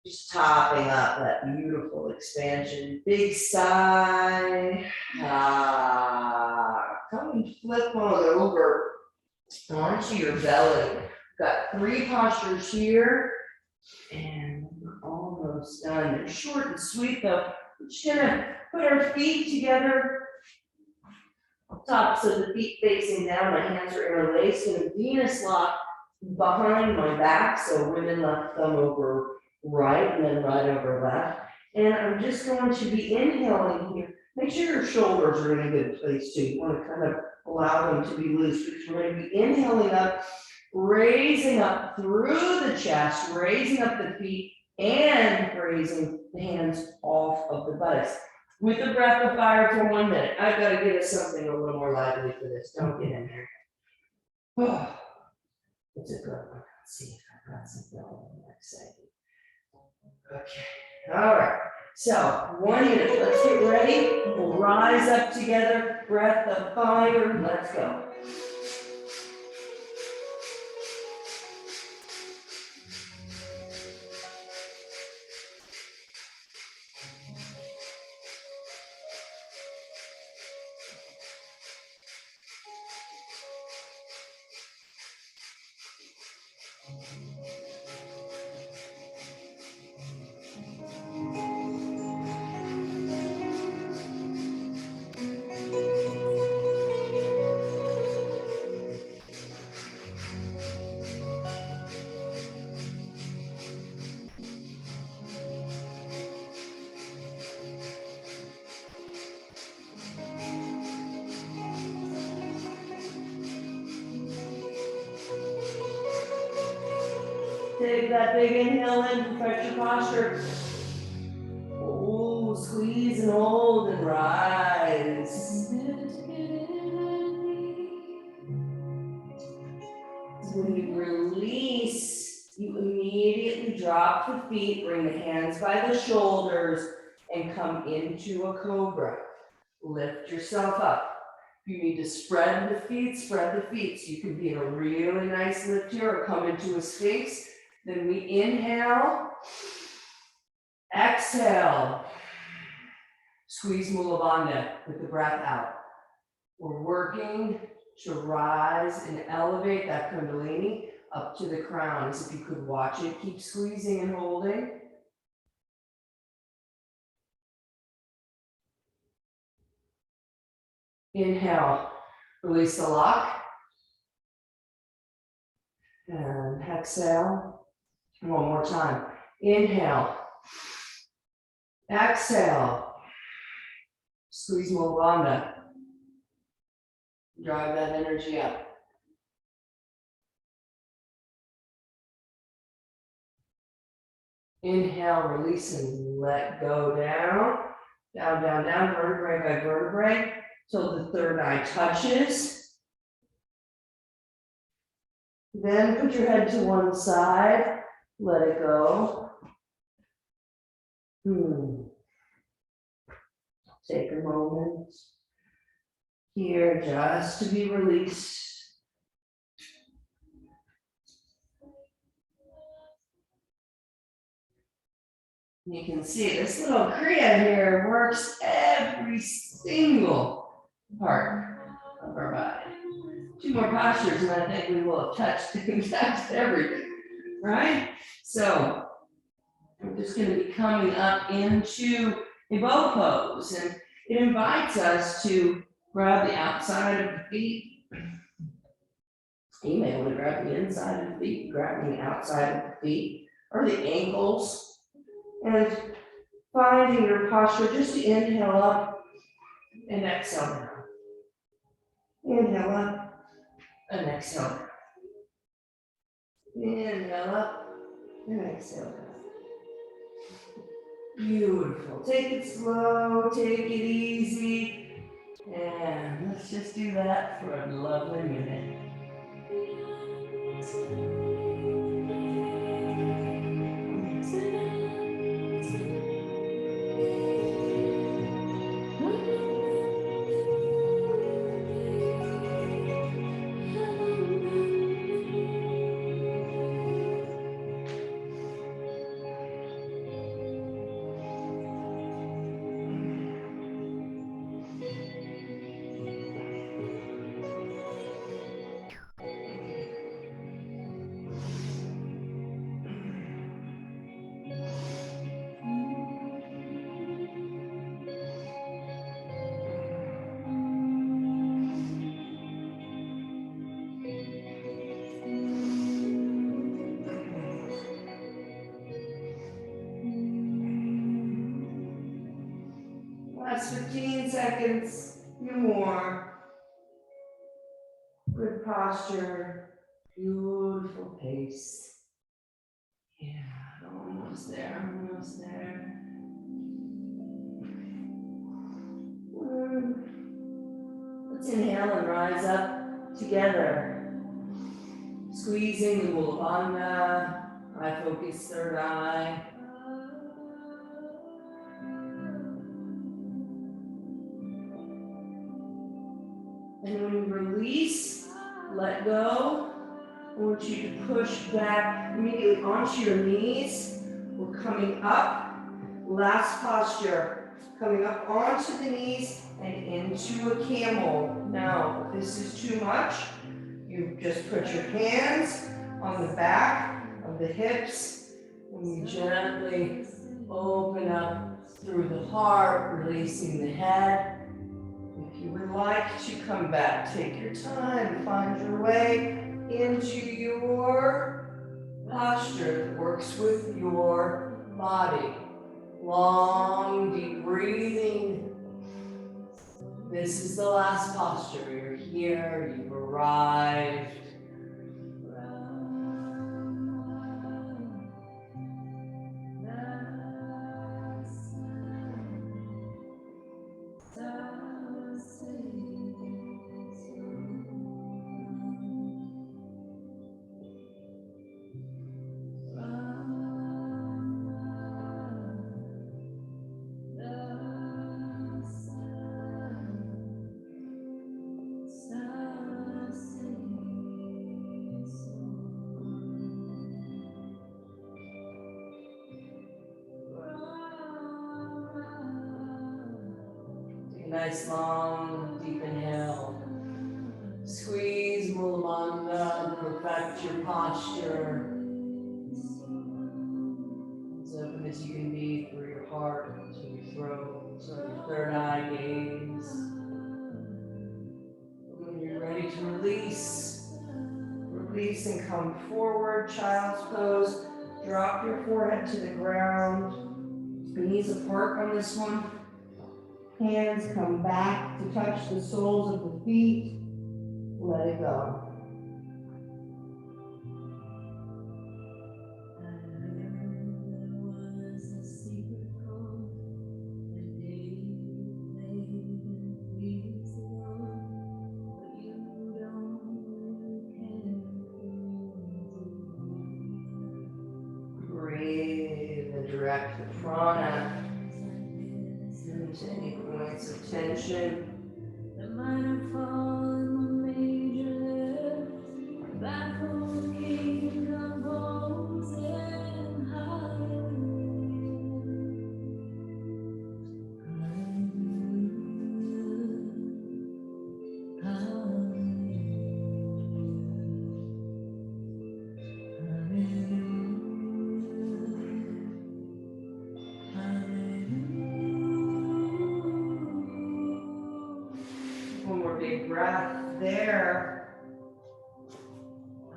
Just topping up that beautiful expansion. Big sigh. Come and flip on over onto your belly. Got 3 postures here. And we're almost done. They're short and sweet though. We're just gonna put our feet together. Top, so the feet facing down, my hands are interlaced in a Venus lock behind my back. So women left thumb over right and then right over left. And I'm just going to be inhaling here. Make sure your shoulders are in a good place too. You want to kind of allow them to be loose because we're going to be inhaling up, raising up through the chest, raising up the feet and raising the hands off of the buttocks. With the breath of fire for 1 minute. I've got to give us something a little more lively for this. Don't get in there. Oh, it's a good one. Let's see if I've got something on the next second. Okay. All right. So 1 minute. Let's get ready. We'll rise up together. Breath of fire. Let's go. take that big inhale in, perfect your posture. Oh, squeeze and hold and rise. When you release, you immediately drop the feet, bring the hands by the shoulders, and come into a cobra. Lift yourself up. If you need to spread the feet, spread the feet. So you can be in a really nice lift here or come into a sphinx. Then we inhale, exhale. Squeeze Mula Bandha with the breath out. We're working to rise and elevate that Kundalini up to the crown. As if you could watch it, keep squeezing and holding. Inhale, release the lock. And exhale. One more time. Inhale. Exhale. Squeeze Mula Bandha. Drive that energy up. Inhale, release and let go down. Down, down, down, vertebrae by vertebrae, till the third eye touches. Then put your head to one side, let it go. Take a moment here just to be released. You can see this little Kriya here works every single part of our body. 2 more postures and I think we will have touched everything, right? So we're just going to be coming up into a bow pose, and it invites us to grab the outside of the feet. You may want to grab the inside of the feet, grabbing the outside of the feet or the ankles. And finding your posture, just to inhale up and exhale down. Inhale up and exhale down. Inhale up and exhale down. Beautiful. Take it slow, take it easy. And let's just do that for a lovely minute. Last 15 seconds, few more. Good posture, beautiful pace. Yeah, almost there, almost there. Let's inhale and rise up together. Squeezing the Mula Bandha, eye focus, third eye. And when you release, let go, I want you to push back immediately onto your knees. We're coming up, last posture, coming up onto the knees and into a camel. Now, if this is too much, you just put your hands on the back of the hips and you gently open up through the heart, releasing the head. If you would like to come back, take your time, find your way into your posture that works with your body. Long, deep breathing. This is the last posture. You're here, you've arrived. nice long, deep inhale. Squeeze Mula Bandha and perfect your posture. As open as you can be through your heart, to your throat, so your third eye gaze. When you're ready to release, release and come forward, child's pose. Drop your forehead to the ground, knees apart on this one. Hands come back to touch the soles of the feet. Let it go. Breathe and direct the prana into any points of tension. The minor fall and the major lift, baffled king compose and one more big breath there.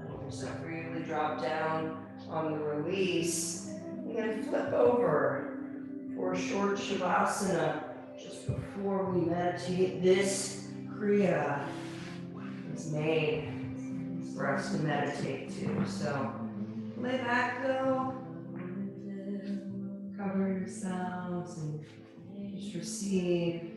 Let yourself really drop down on the release. You're going to flip over for a short shavasana just before we meditate. This kriya is made for us to meditate too. So lay back though, cover yourselves and just receive.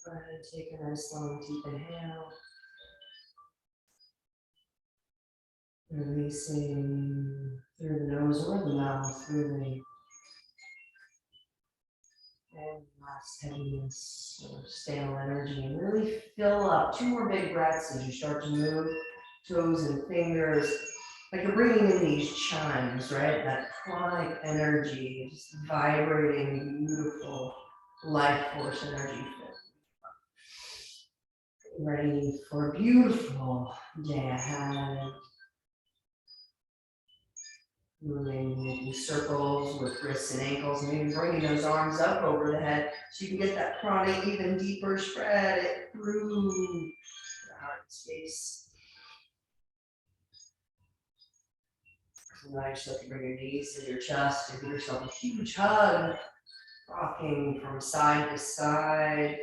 Go ahead and take a nice long deep inhale. Releasing through the nose or the mouth, through the and last heaviness or stale energy, and really fill up. 2 more big breaths as you start to move toes and fingers, like you're bringing in these chimes, right? That pranic energy, just vibrating, beautiful life force energy. Ready for a beautiful day ahead. Moving, making circles with wrists and ankles, maybe bringing those arms up over the head so you can get that prana even deeper, spread it through the heart space. Nice, so you bring your knees to your chest and give yourself a huge hug, rocking from side to side,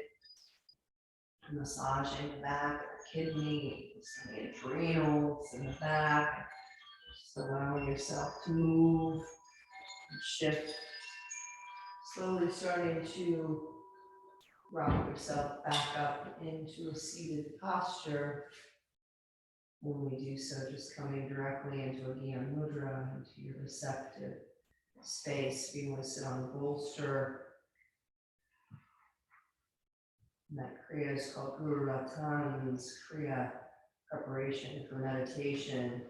massaging the back of the kidneys and the adrenals in the back. Just allowing yourself to move and shift. Slowly starting to rock yourself back up into a seated posture. When we do so, just coming directly into a Gyan Mudra, into your receptive space. If you want to sit on a bolster, and that Kriya is called GuruRattan's Kriya, preparation for meditation.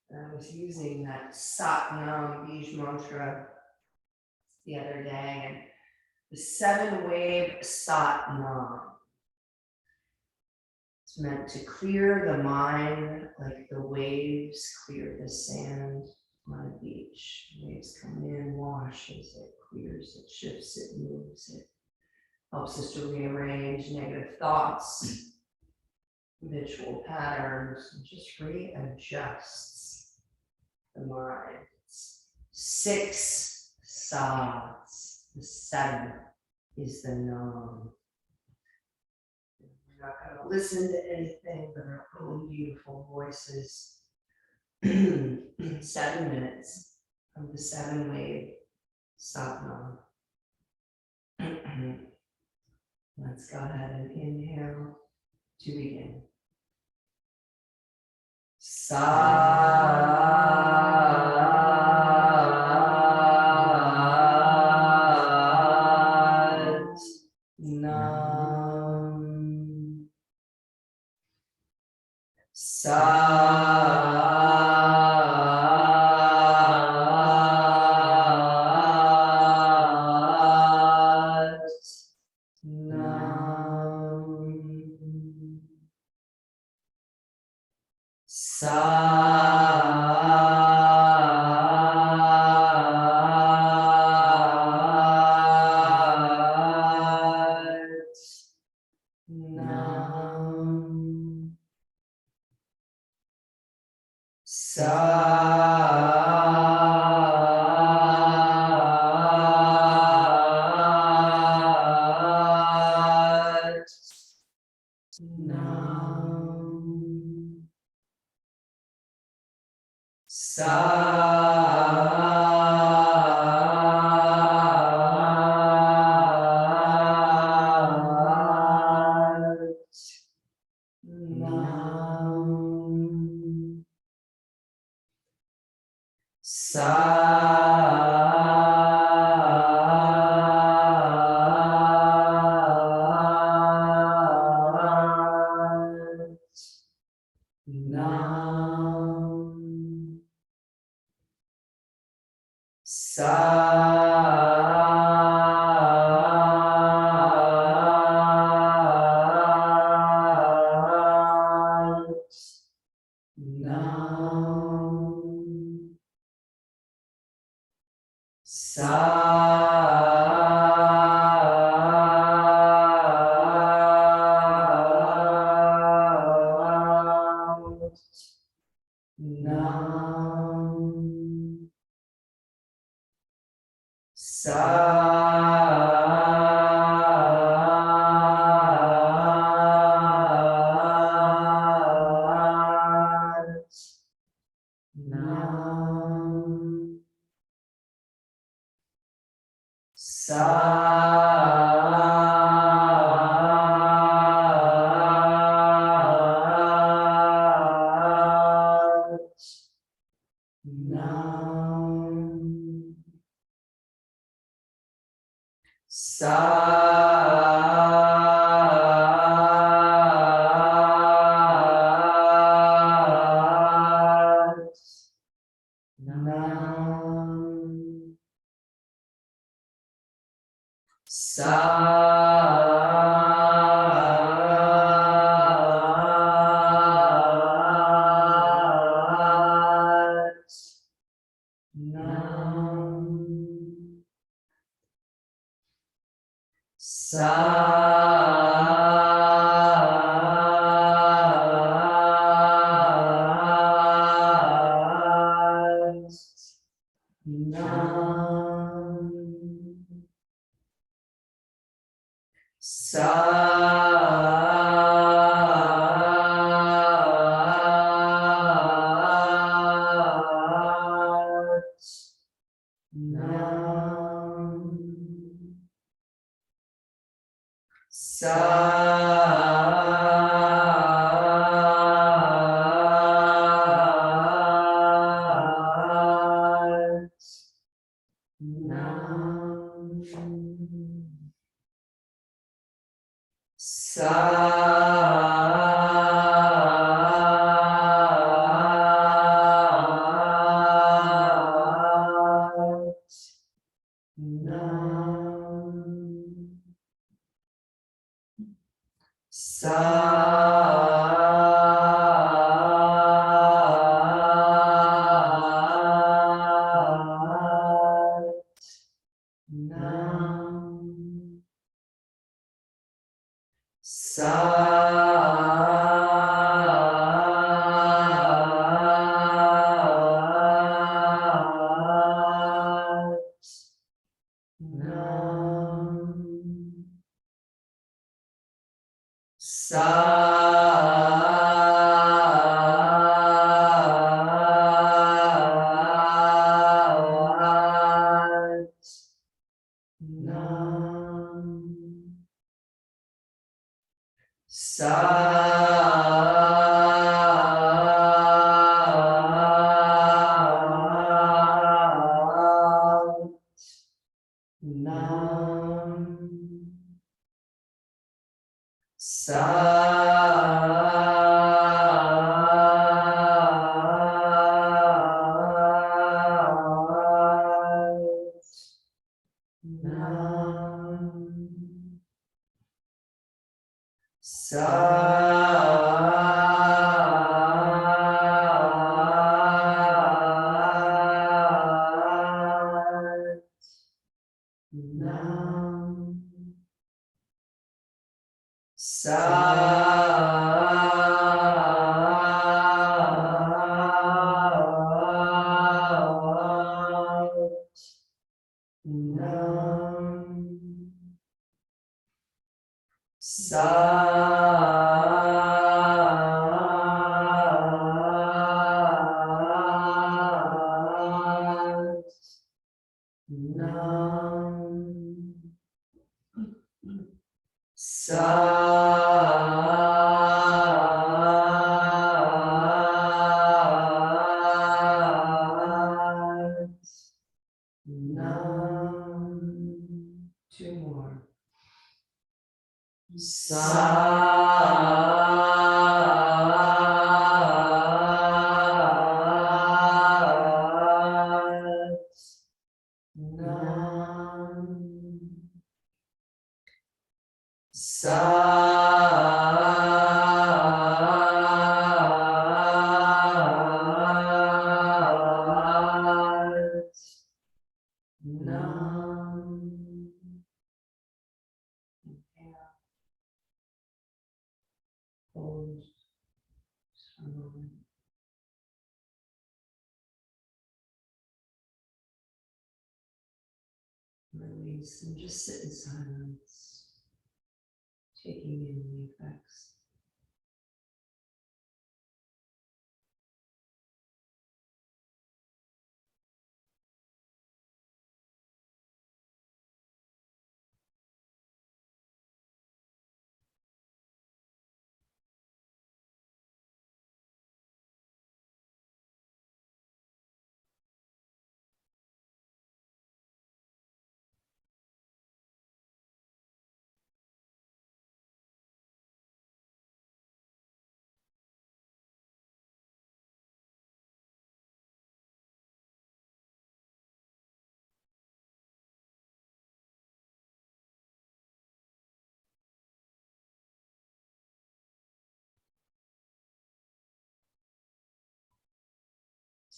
And I was using that Sat Naam Bij mantra the other day, and the 7-wave Sat Naam. It's meant to clear the mind like the waves clear the sand on a beach. Waves come in, washes it, clears it, shifts it, moves it. Helps us to rearrange negative thoughts, habitual patterns, and just readjusts the mind. It's 6 sads. The 7 is the Naam. We're not going to listen to anything but our own beautiful voices. 7 minutes of the 7-wave Sat Naam. Let's go ahead and inhale to begin. Sat Naam. Sat Nam. Two more. Release. peace and just sit in silence, taking in the effects.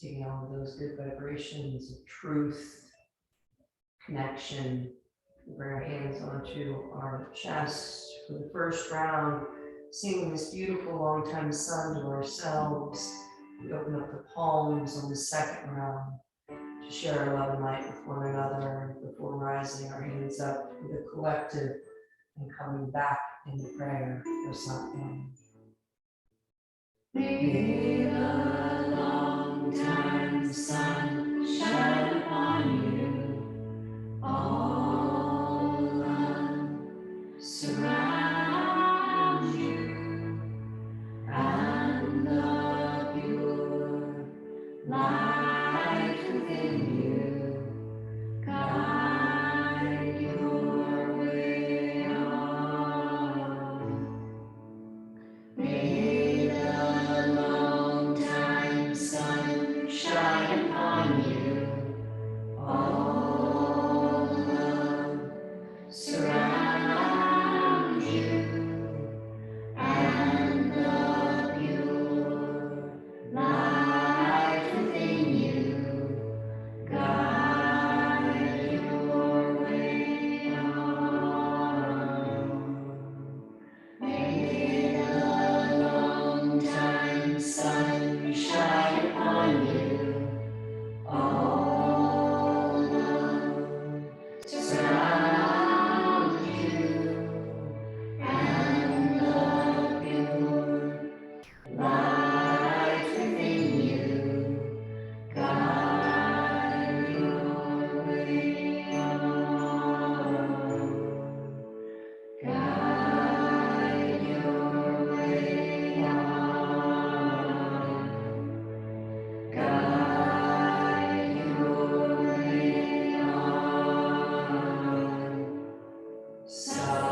Taking all of those good vibrations of truth, connection, we bring our hands onto our chest for the first round, singing this beautiful long time sun to ourselves. We open up the palms on the second round to share our love and light with one another before rising our hands up for the collective and coming back into prayer for Sat Naam. May the long time sun shine upon you, all love surround you, and the pure light within you guide your way on. May the long time sun shine upon you, all love surround you, and the pure light within you guide your way on. May the long time sun shine upon you, all love surround you, and the pure light within you guide your way on. Guide your way on. Guide your way on. Sat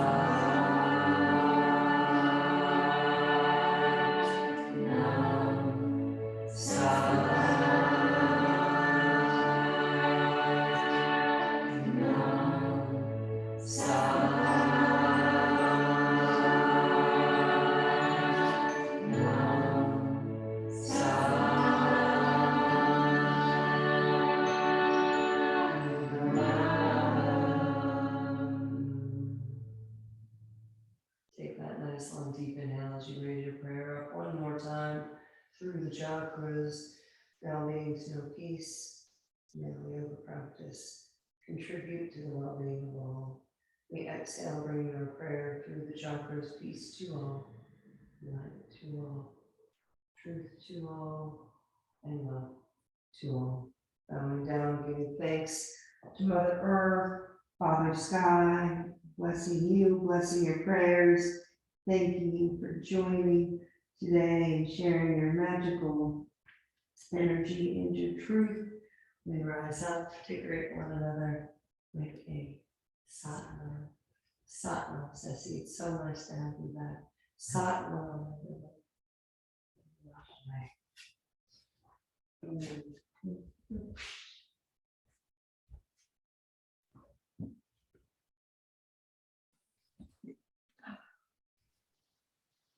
Naam. Sat Naam. Take that nice long deep inhale as you raise your prayer up one more time through the chakras, grounding to know peace. Now yoga practice contribute to the well-being of all. We exhale, bringing our prayer through the chakras, peace to all, light to all, truth to all, and love to all. Bowing down, giving thanks to Mother Earth, Father Sky, blessing you, blessing your prayers. Thanking you for joining today and sharing your magical energy and your truth. We rise up to greet one another with a Sat Naam. Sat Naam, Ceci, it's so nice to have you back. Sat Naam.